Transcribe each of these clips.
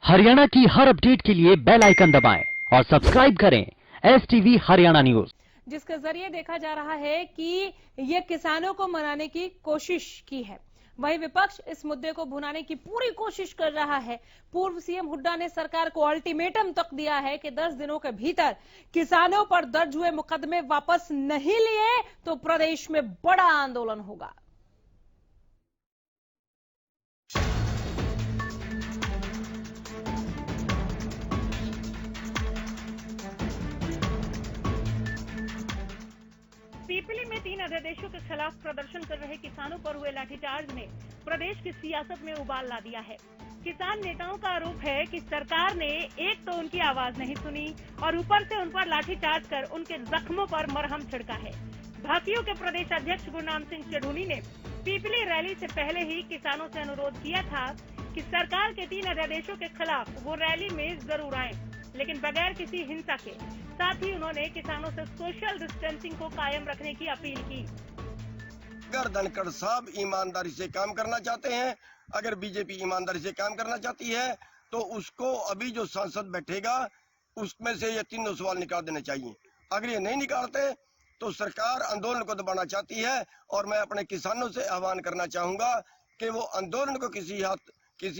हरियाणा की हर अपडेट के लिए बेल आइकन दबाएं और सब्सक्राइब करें STV हरियाणा न्यूज, जिसके जरिए देखा जा रहा है कि ये किसानों को मनाने की कोशिश की है। वहीं विपक्ष इस मुद्दे को भुनाने की पूरी कोशिश कर रहा है। पूर्व सीएम हुड्डा ने सरकार को अल्टीमेटम तक दिया है कि 10 दिनों के भीतर किसानों पर दर्ज हुए मुकदमे वापस नहीं लिए तो प्रदेश में बड़ा आंदोलन होगा। पीपली में 3 अध्यादेशों के खिलाफ प्रदर्शन कर रहे किसानों पर हुए लाठीचार्ज ने प्रदेश की सियासत में उबाल ला दिया है। किसान नेताओं का आरोप है कि सरकार ने एक तो उनकी आवाज नहीं सुनी और ऊपर से उन पर लाठीचार्ज कर उनके जख्मों पर मरहम छिड़का है। भाकियों के प्रदेश अध्यक्ष गुरनाम सिंह चढ़ूनी ने पीपली रैली से पहले ही किसानों से अनुरोध किया था कि सरकार के 3 अध्यादेशों के खिलाफ वो रैली में जरूर आए, लेकिन बगैर किसी हिंसा के। साथ ही उन्होंने किसानों से सोशल डिस्टेंसिंग को कायम रखने की अपील की। अगर धनखड़ साहब ईमानदारी से काम करना चाहते हैं, अगर बीजेपी ईमानदारी से काम करना चाहती है, तो उसको अभी जो सांसद बैठेगा उसमें से ये तीनों सवाल निकाल देने चाहिए। अगर ये नहीं निकालते तो सरकार आंदोलन को दबाना चाहती है और मैं अपने किसानों से आह्वान करना चाहूंगा कि वो आंदोलन को किसी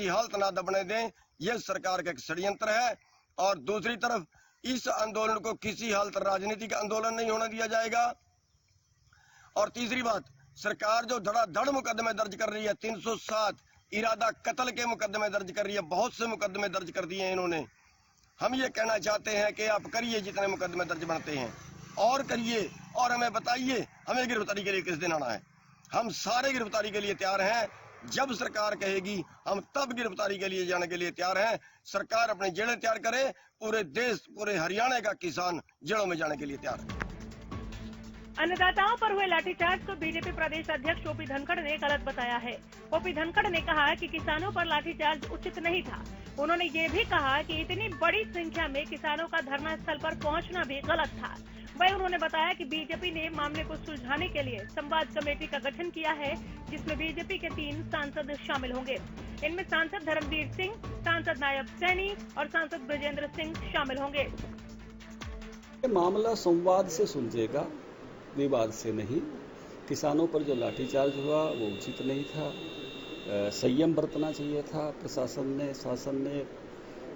हालत ना दबने दें। यह सरकार का एक षड्यंत्र है और दूसरी तरफ इस आंदोलन को किसी हालत राजनीतिक आंदोलन नहीं होने दिया जाएगा। और तीसरी बात, सरकार जो धड़ाधड़ मुकदमे दर्ज कर रही है, 307 इरादा कत्ल के मुकदमे दर्ज कर रही है, बहुत से मुकदमे दर्ज कर दिए हैं इन्होंने। हम ये कहना चाहते हैं कि आप करिए जितने मुकदमे दर्ज बनते हैं और करिए और हमें बताइए हमें गिरफ्तारी के लिए किस दिन आना है। हम सारे गिरफ्तारी के लिए तैयार हैं। जब सरकार कहेगी हम तब गिरफ्तारी के लिए जाने के लिए तैयार हैं। सरकार अपनी जेलें तैयार करे, पूरे देश पूरे हरियाणा का किसान जेलों में जाने के लिए तैयार है। अन्नदाताओं पर हुए लाठीचार्ज को बीजेपी प्रदेश अध्यक्ष ओपी धनखड़ ने गलत बताया है। ओपी धनखड़ ने कहा कि किसानों पर लाठीचार्ज उचित नहीं था। उन्होंने ये भी कहा कि इतनी बड़ी संख्या में किसानों का धरना स्थल पर पहुंचना भी गलत था। वहीं उन्होंने बताया कि बीजेपी ने मामले को सुलझाने के लिए संवाद कमेटी का गठन किया है, जिसमें बीजेपी के 3 सांसद शामिल होंगे। इनमें सांसद धर्मवीर सिंह, सांसद नायब सैनी और सांसद ब्रजेंद्र सिंह शामिल होंगे। मामला संवाद से सुलझेगा, विवाद से नहीं। किसानों पर जो लाठीचार्ज हुआ वो उचित नहीं था। संयम बरतना चाहिए था प्रशासन ने, शासन ने,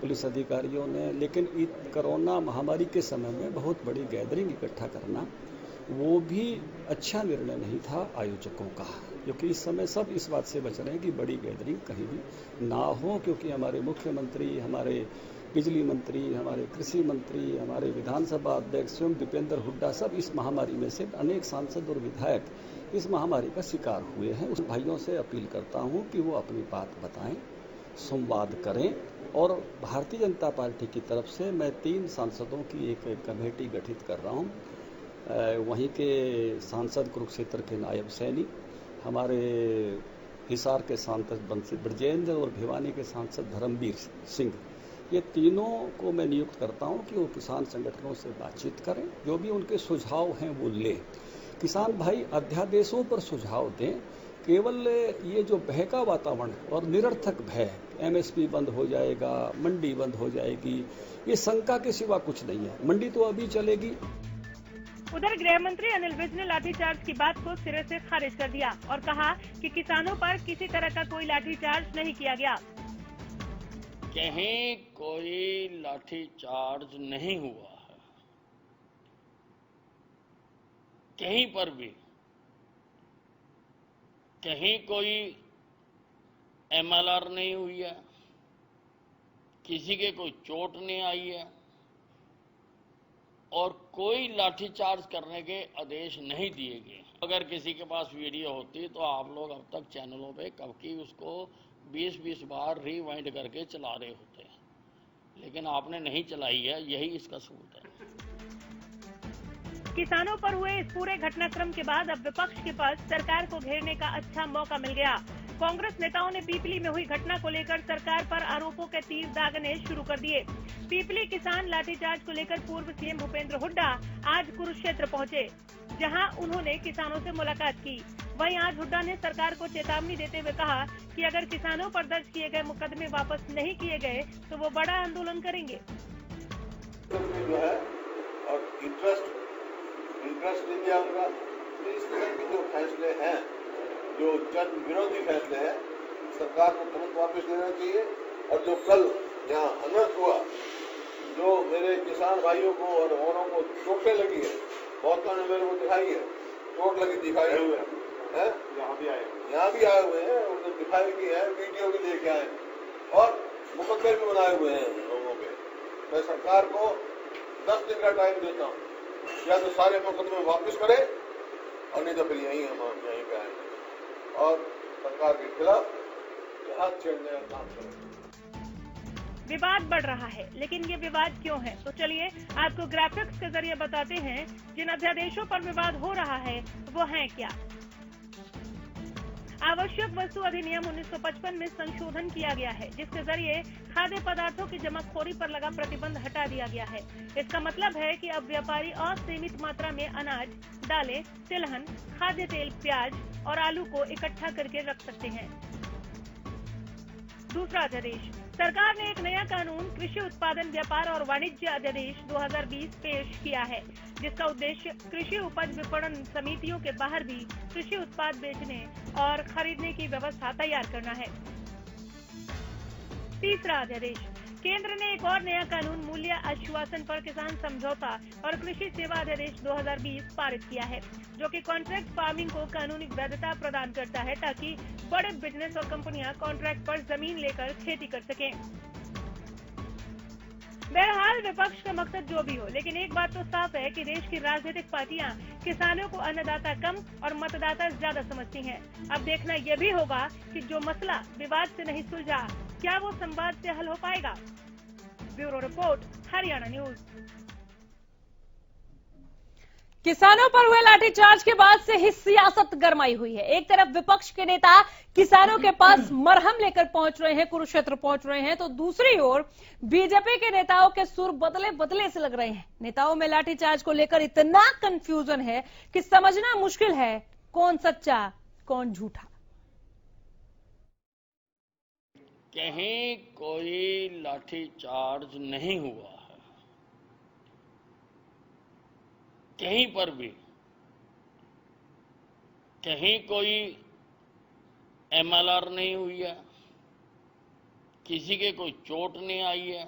पुलिस अधिकारियों ने। लेकिन कोरोना महामारी के समय में बहुत बड़ी गैदरिंग इकट्ठा करना वो भी अच्छा निर्णय नहीं था आयोजकों का, क्योंकि इस समय सब इस बात से बच रहे हैं कि बड़ी गैदरिंग कहीं भी ना हो, क्योंकि हमारे मुख्यमंत्री, हमारे बिजली मंत्री, हमारे कृषि मंत्री, हमारे विधानसभा अध्यक्ष स्वयं दीपेंद्र हुड्डा सब इस महामारी में से अनेक सांसद और विधायक इस महामारी का शिकार हुए हैं। उस भाइयों से अपील करता हूं कि वो अपनी बात बताएं, संवाद करें। और भारतीय जनता पार्टी की तरफ से मैं 3 सांसदों की एक कमेटी गठित कर रहा हूं। वहीं के सांसद कुरुक्षेत्र के नायब सैनी, हमारे हिसार के सांसद ब्रजेंद्र और भिवानी के सांसद धर्मवीर सिंह, ये तीनों को मैं नियुक्त करता हूं कि वो किसान संगठनों से बातचीत करें, जो भी उनके सुझाव हैं वो लें। किसान भाई अध्यादेशों पर सुझाव दें। केवल ये जो भय का वातावरण और निरर्थक भय, MSP बंद हो जाएगा, मंडी बंद हो जाएगी, ये शंका के सिवा कुछ नहीं है। मंडी तो अभी चलेगी। उधर गृह मंत्री अनिल विज ने लाठीचार्ज की बात को सिरे से खारिज कर दिया और कहा कि किसानों पर किसी तरह का कोई लाठीचार्ज नहीं किया गया। कहीं कोई लाठीचार्ज नहीं हुआ है, कहीं पर भी कहीं कोई MLR नहीं हुई है, किसी के कोई चोट नहीं आई है और कोई लाठीचार्ज करने के आदेश नहीं दिए गए। अगर किसी के पास वीडियो होती तो आप लोग अब तक चैनलों पे कब की उसको 20-20 बार रिवाइंड करके चला रहे होते हैं, लेकिन आपने नहीं चलाई है, यही इसका सबूत है। किसानों पर हुए इस पूरे घटनाक्रम के बाद अब विपक्ष के पास सरकार को घेरने का अच्छा मौका मिल गया। कांग्रेस नेताओं ने पीपली में हुई घटना को लेकर सरकार पर आरोपों के तीर दागने शुरू कर दिए। पीपली किसान लाठीचार्ज को लेकर पूर्व सीएम भूपेंद्र हुड्डा आज कुरुक्षेत्र पहुंचे, जहां उन्होंने किसानों से मुलाकात की। वहीं आज हुड्डा ने सरकार को चेतावनी देते हुए कहा कि अगर किसानों पर दर्ज किए गए मुकदमे वापस नहीं किए गए तो वो बड़ा आंदोलन करेंगे। जो है और इंटरेस्ट नहीं दिया उनका, इस तरह के जो फैसले हैं, जो जन विरोधी फैसले हैं, सरकार को तुरंत वापस लेना चाहिए। और जो कल यहाँ अनर्थ हुआ, जो मेरे किसान भाइयों को और औरों को चोटें लगी है, बहुतों ने मेरे को दिखाई है, चोट लगी दिखाई है, यहाँ भी आए हुए हैं, उन्होंने दिखाई की है, वीडियो भी लेके आए और मुकदमे भी बनाए हुए हैं लोगों पे। मैं सरकार को 10 दिन का टाइम देता हूँ, या तो सारे मुकदमे वापस करे और नहीं तो फिर यहीं पे आए और सरकार के खिलाफ हाथ छेड़ने का काम करें। विवाद बढ़ रहा है, लेकिन ये विवाद क्यों है? तो चलिए आपको ग्राफिक्स के जरिए बताते हैं जिन अध्यादेशों पर विवाद हो रहा है वो हैं क्या। आवश्यक वस्तु अधिनियम 1955 में संशोधन किया गया है, जिसके जरिए खाद्य पदार्थों की जमाखोरी पर लगा प्रतिबंध हटा दिया गया है। इसका मतलब है कि अब व्यापारी असीमित मात्रा में अनाज, दालें, तिलहन, खाद्य तेल, प्याज और आलू को इकट्ठा करके रख सकते हैं। दूसरा अध्यादेश, सरकार ने एक नया कानून कृषि उत्पादन व्यापार और वाणिज्य अध्यादेश 2020 पेश किया है, जिसका उद्देश्य कृषि उपज विपणन समितियों के बाहर भी कृषि उत्पाद बेचने और खरीदने की व्यवस्था तैयार करना है। तीसरा अध्यादेश, केंद्र ने एक और नया कानून मूल्य आश्वासन पर किसान समझौता और कृषि सेवा अध्यादेश 2020 पारित किया है, जो कि कॉन्ट्रैक्ट फार्मिंग को कानूनी वैधता प्रदान करता है ताकि बड़े बिजनेस और कंपनियां कॉन्ट्रैक्ट पर जमीन लेकर खेती कर सकें। बहरहाल विपक्ष का मकसद जो भी हो, लेकिन एक बात तो साफ है कि देश की राजनीतिक पार्टियां किसानों को अन्नदाता कम और मतदाता ज्यादा समझती हैं। अब देखना यह भी होगा कि जो मसला विवाद से नहीं सुलझा, क्या वो संवाद से हल हो पाएगा। Bureau report, Haryana news. किसानों पर हुए लाठीचार्ज के बाद से ही सियासत गरमाई हुई है। एक तरफ विपक्ष के नेता किसानों के पास मरहम लेकर पहुंच रहे हैं, कुरुक्षेत्र पहुंच रहे हैं, तो दूसरी ओर बीजेपी के नेताओं के सुर बदले बदले से लग रहे हैं। नेताओं में लाठीचार्ज को लेकर इतना कंफ्यूजन है कि समझना मुश्किल है कौन सच्चा कौन झूठा। कहीं कोई लाठीचार्ज नहीं हुआ है, कहीं पर भी कहीं कोई एमएलआर नहीं हुई है, किसी के कोई चोट नहीं आई है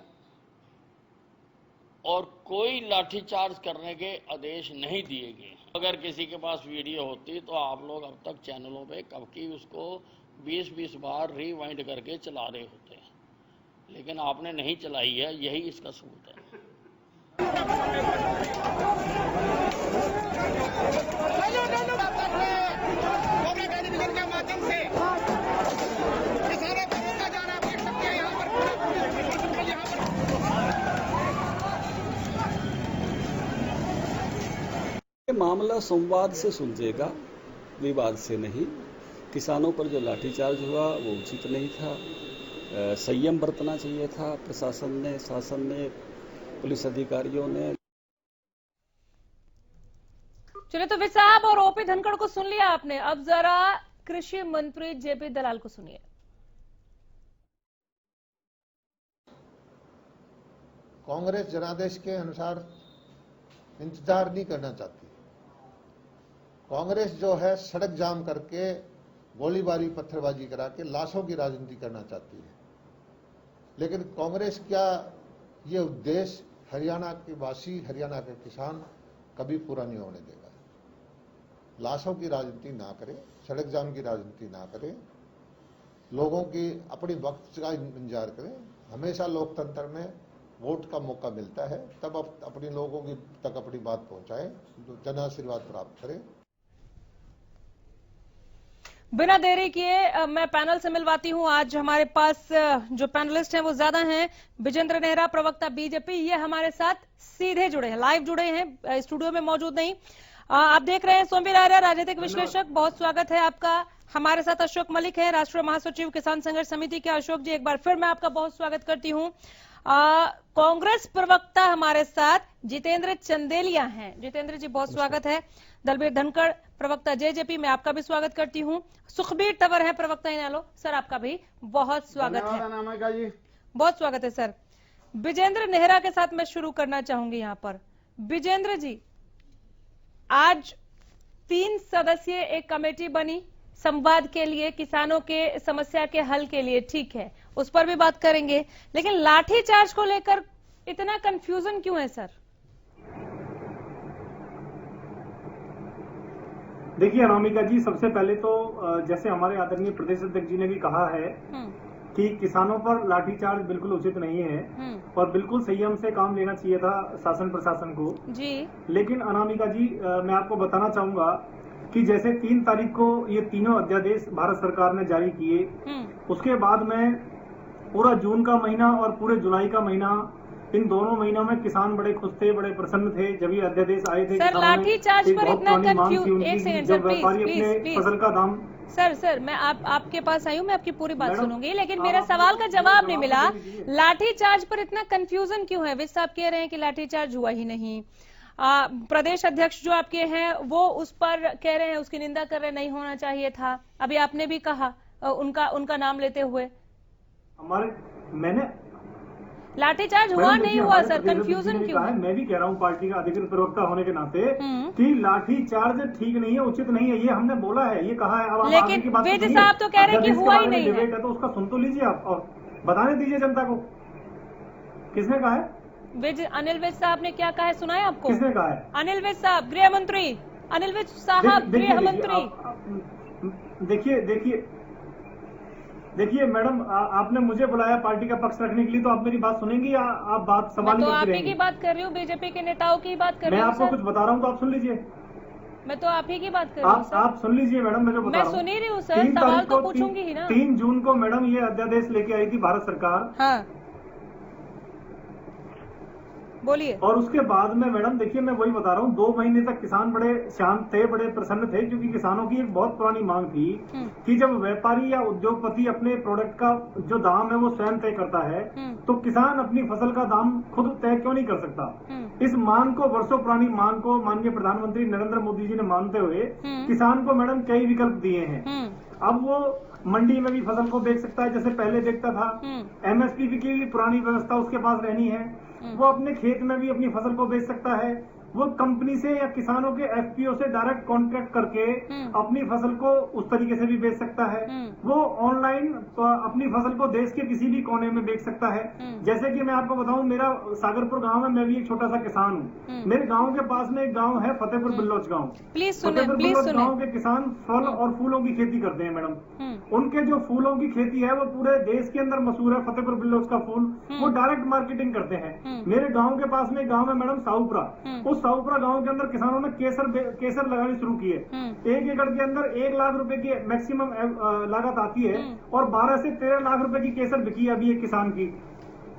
और कोई लाठीचार्ज करने के आदेश नहीं दिए गए। अगर किसी के पास वीडियो होती तो आप लोग अब तक चैनलों पे कब की उसको 20-20 बार रीवाइंड करके चला रहे होते हैं, लेकिन आपने नहीं चलाई है, यही इसका सबूत है। मामला संवाद से सुलझेगा, विवाद से नहीं। किसानों पर जो लाठीचार्ज हुआ वो उचित नहीं था, संयम बरतना चाहिए था प्रशासन ने, शासन ने, पुलिस अधिकारियों ने। चलिए, तो विज साहब और ओपी धनखड़ को सुन लिया आपने, अब जरा कृषि मंत्री जेपी दलाल को सुनिए। कांग्रेस जनादेश के अनुसार इंतजार नहीं करना चाहती। कांग्रेस जो है सड़क जाम करके गोलीबारी पत्थरबाजी करा के लाशों की राजनीति करना चाहती है, लेकिन कांग्रेस क्या ये उद्देश्य हरियाणा के वासी, हरियाणा के किसान कभी पूरा नहीं होने देगा। लाशों की राजनीति ना करें, सड़क जाम की राजनीति ना करें, लोगों की अपनी वक्त का इंतजार करें। हमेशा लोकतंत्र में वोट का मौका मिलता है, तब अपने लोगों की तक अपनी बात पहुंचाएं, जन आशीर्वाद प्राप्त करें। बिना देरी किए मैं पैनल से मिलवाती हूं। आज हमारे पास जो पैनलिस्ट हैं वो ज्यादा हैं। विजेंद्र नेहरा, प्रवक्ता बीजेपी, ये हमारे साथ सीधे जुड़े हैं, लाइव जुड़े हैं, स्टूडियो में मौजूद नहीं। आप देख रहे हैं सोमवीर आर्य, राजनीतिक विश्लेषक। बहुत स्वागत है आपका। हमारे साथ अशोक मलिक है, राष्ट्रीय महासचिव किसान संघर्ष समिति के। अशोक जी, एक बार फिर मैं आपका बहुत स्वागत करती हूँ। कांग्रेस प्रवक्ता हमारे साथ जितेंद्र चंदेलिया हैं। जितेंद्र जी, बहुत स्वागत है। दलबीर धनखड़ प्रवक्ता जेजेपी, मैं आपका भी स्वागत करती हूँ। सुखबीर तंवर है प्रवक्ता इनेलो, सर आपका भी बहुत स्वागत है। बहुत स्वागत है सर। विजेंद्र नेहरा के साथ मैं शुरू करना चाहूंगी यहाँ पर। विजेंद्र जी, आज 3 सदस्यीय एक कमेटी बनी संवाद के लिए, किसानों के समस्या के हल के लिए, ठीक है, उस पर भी बात करेंगे, लेकिन लाठीचार्ज को लेकर इतना कंफ्यूजन क्यों है सर? देखिए अनामिका जी, सबसे पहले तो जैसे हमारे आदरणीय प्रदेश अध्यक्ष जी ने भी कहा है कि किसानों पर लाठीचार्ज बिल्कुल उचित नहीं है और बिल्कुल संयम से काम लेना चाहिए था शासन प्रशासन को जी। लेकिन अनामिका जी, मैं आपको बताना चाहूंगा कि जैसे 3 तारीख को ये तीनों अध्यादेश भारत सरकार ने जारी किए, उसके बाद में पूरा जून का महीना और पूरे जुलाई का महीना, इन दोनों महीनों में किसान बड़े खुश थे, बड़े प्रसन्न थे जब ये अध्यादेश आए थे। सर, लाठीचार्ज पर इतना कंफ्यूज, एक सेकंड सर, प्लीज फसल का दाम। सर मैं आपके पास आई हूँ, मैं आपकी पूरी बात सुनूंगी, लेकिन मेरा सवाल का जवाब नहीं मिला। लाठीचार्ज पर इतना कंफ्यूजन क्यों है? विज साहब कह रहे हैं कि लाठीचार्ज हुआ ही नहीं। प्रदेश अध्यक्ष जो आपके हैं वो उस पर कह रहे हैं, उसकी निंदा कर रहे हैं, नहीं होना चाहिए था। अभी आपने भी कहा उनका नाम लेते हुए। मैंने लाठीचार्ज हुआ नहीं हुआ सर, कंफ्यूजन क्यों है? मैं भी कह रहा हूँ पार्टी का अधिकृत प्रवक्ता होने के नाते कि लाठीचार्ज ठीक नहीं है, उचित नहीं है, ये हमने बोला है, ये कहा है। अब लेकिन विज साहब तो कह रहे हैं कि हुआ ही नहीं है। तो उसका सुन तो लीजिए आप और बताने दीजिए जनता को किसने कहा है। अनिल विज साहब ने क्या कहा है, सुना है आपको? किसने कहा है? अनिल विज साहब, गृह मंत्री अनिल विज साहब, गृह मंत्री। देखिए मैडम, आपने मुझे बुलाया पार्टी का पक्ष रखने के लिए, तो आप मेरी बात सुनेंगी या आप बात संभाल तो आप ही की बात कर रही हूँ, बीजेपी के नेताओं की बात कर रही हूँ। मैं आपको कुछ बता रहा हूँ तो आप सुन लीजिए। मैं तो आप ही की बात कर रही हूँ। आप सुन लीजिए मैडम, मैं जो बता रहा हूँ। मैं सुन ही रही हूँ सर, सवाल तो पूछूंगी ही ना। 3 जून को मैडम ये अध्यादेश लेके आई थी भारत सरकार। हाँ, बोलिए। और उसके बाद में मैडम देखिए, मैं वही बता रहा हूँ, 2 महीने तक किसान बड़े शांत थे, बड़े प्रसन्न थे, क्योंकि किसानों की एक बहुत पुरानी मांग थी कि जब व्यापारी या उद्योगपति अपने प्रोडक्ट का जो दाम है वो स्वयं तय करता है, तो किसान अपनी फसल का दाम खुद तय क्यों नहीं कर सकता। इस मांग को, वर्षों पुरानी मांग को माननीय प्रधानमंत्री नरेंद्र मोदी जी ने मानते हुए किसान को मैडम कई विकल्प दिए हैं। अब वो मंडी में भी फसल को बेच सकता है जैसे पहले बेचता था। एमएसपी की भी पुरानी व्यवस्था उसके पास रहनी है। वो अपने खेत में भी अपनी फसल को बेच सकता है। वो कंपनी से या किसानों के एफपीओ से डायरेक्ट कॉन्ट्रैक्ट करके अपनी फसल को उस तरीके से भी बेच सकता है। वो ऑनलाइन अपनी फसल को देश के किसी भी कोने में बेच सकता है। जैसे कि मैं आपको बताऊं, मेरा सागरपुर गांव है, मैं भी एक छोटा सा किसान हूं। मेरे गांव के पास में एक गांव है फतेहपुर बिल्लोच गांव। फतेहपुर बिल्लोच गांव के किसान फल और फूलों की खेती करते हैं मैडम। उनके जो फूलों की खेती है वो पूरे देश के अंदर मशहूर है। फतेहपुर बिल्लोच का फूल वो डायरेक्ट मार्केटिंग करते हैं। मेरे गाँव के पास में एक गाँव है मैडम साहूपुरा। उस साहूपुरा गांव के अंदर किसानों ने केसर लगानी शुरू की है। 1 एकड़ के अंदर 1 लाख रुपए की मैक्सिमम लागत आती है और 12 से 13 लाख रुपए की केसर बिकी अभी एक किसान की।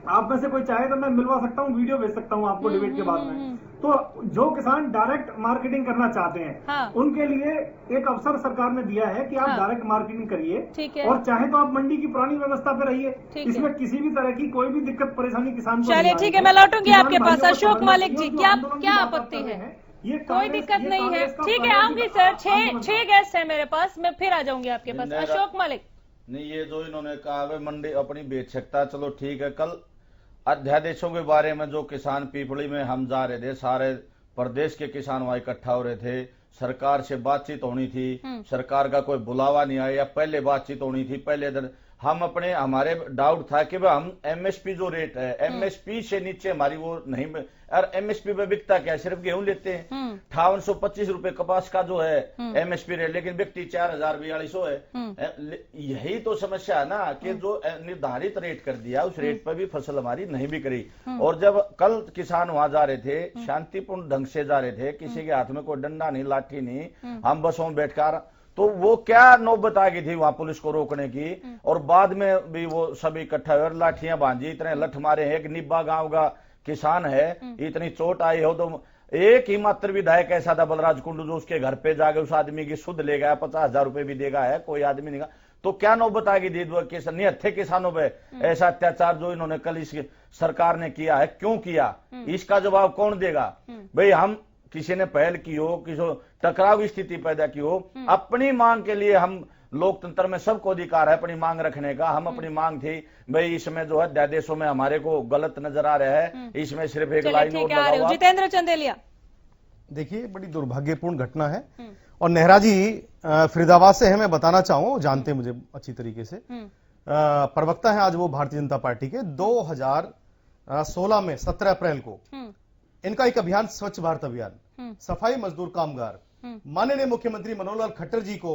आप में से कोई चाहे तो मैं मिलवा सकता हूँ, वीडियो भेज सकता हूँ आपको डिबेट के बाद में। तो जो किसान डायरेक्ट मार्केटिंग करना चाहते हैं उनके लिए एक अवसर सरकार ने दिया है कि आप डायरेक्ट मार्केटिंग करिए और चाहे तो आप मंडी की पुरानी व्यवस्था पे रहिए। इसमें किसी भी तरह की कोई भी दिक्कत परेशानी किसान को। चलिए ठीक है, मैं लौटूंगी आपके पास। अशोक मलिक जी, क्या आपत्ति है? ये कोई दिक्कत नहीं है, ठीक है, आऊंगी सर। 6 गेस्ट है मेरे पास, मैं फिर आ जाऊंगी आपके पास। अशोक मलिक नहीं, ये जो इन्होंने कहा है मंडी अपनी बेच सकता है, चलो ठीक है। कल अध्यादेशों के बारे में जो किसान पीपली में हम जा रहे थे, सारे प्रदेश के किसान वहां इकट्ठा हो रहे थे, सरकार से बातचीत होनी थी, सरकार का कोई बुलावा नहीं आया, पहले बातचीत होनी थी। पहले हम हमारे डाउट था कि हम एमएसपी जो रेट है, एमएसपी से नीचे हमारी वो नहीं। और एमएसपी पे बिकता क्या, सिर्फ गेहूं लेते हैं। 5825 रुपए कपास का जो है एमएसपी रेट, लेकिन बिकती 4042 है। यही तो समस्या है ना कि जो निर्धारित रेट कर दिया उस रेट पर भी फसल हमारी नहीं बिक रही। और जब कल किसान वहां जा रहे थे, शांतिपूर्ण ढंग से जा रहे थे, किसी के हाथ में कोई डंडा नहीं, लाठी नहीं, हम बसों में बैठकर, तो वो क्या नौबत आ गई थी वहां पुलिस को रोकने की। और बाद में भी वो सभी इकट्ठा हुए और लाठियां बांधी, इतने लठ मारे हैं। एक निब्बा गांव का किसान है, इतनी चोट आई हो तो एक ही मात्र विधायक ऐसा था बलराज कुंडू जो उसके घर पे जाके उस आदमी की सुध ले गया, 50,000 रुपए भी देगा है, कोई आदमी नहीं। तो क्या नौबत आ गई किसान नहीं थे किसानों पे ऐसा अत्याचार जो इन्होंने कल इस सरकार ने किया है, क्यों किया, इसका जवाब कौन देगा? भाई हम किसी ने पहल की हो, किसी टकराव की स्थिति पैदा की हो, अपनी मांग के लिए हम लोकतंत्र में सबको अधिकार है अपनी मांग रखने का। हम अपनी मांग थी भाई इसमें जो है अध्यादेशों में हमारे को गलत नजर आ रहा है, इसमें सिर्फ एक लाइन और लगा हुआ। जितेंद्र चंदेलिया, देखिए बड़ी दुर्भाग्यपूर्ण घटना है और नेहरा जी फरीदाबाद से है, मैं बताना चाहूँ, जानते मुझे अच्छी तरीके से, प्रवक्ता है आज वो भारतीय जनता पार्टी के। 2016 में 17 अप्रैल को इनका एक अभियान स्वच्छ भारत अभियान, सफाई मजदूर कामगार माननीय मुख्यमंत्री मनोहर लाल खट्टर जी को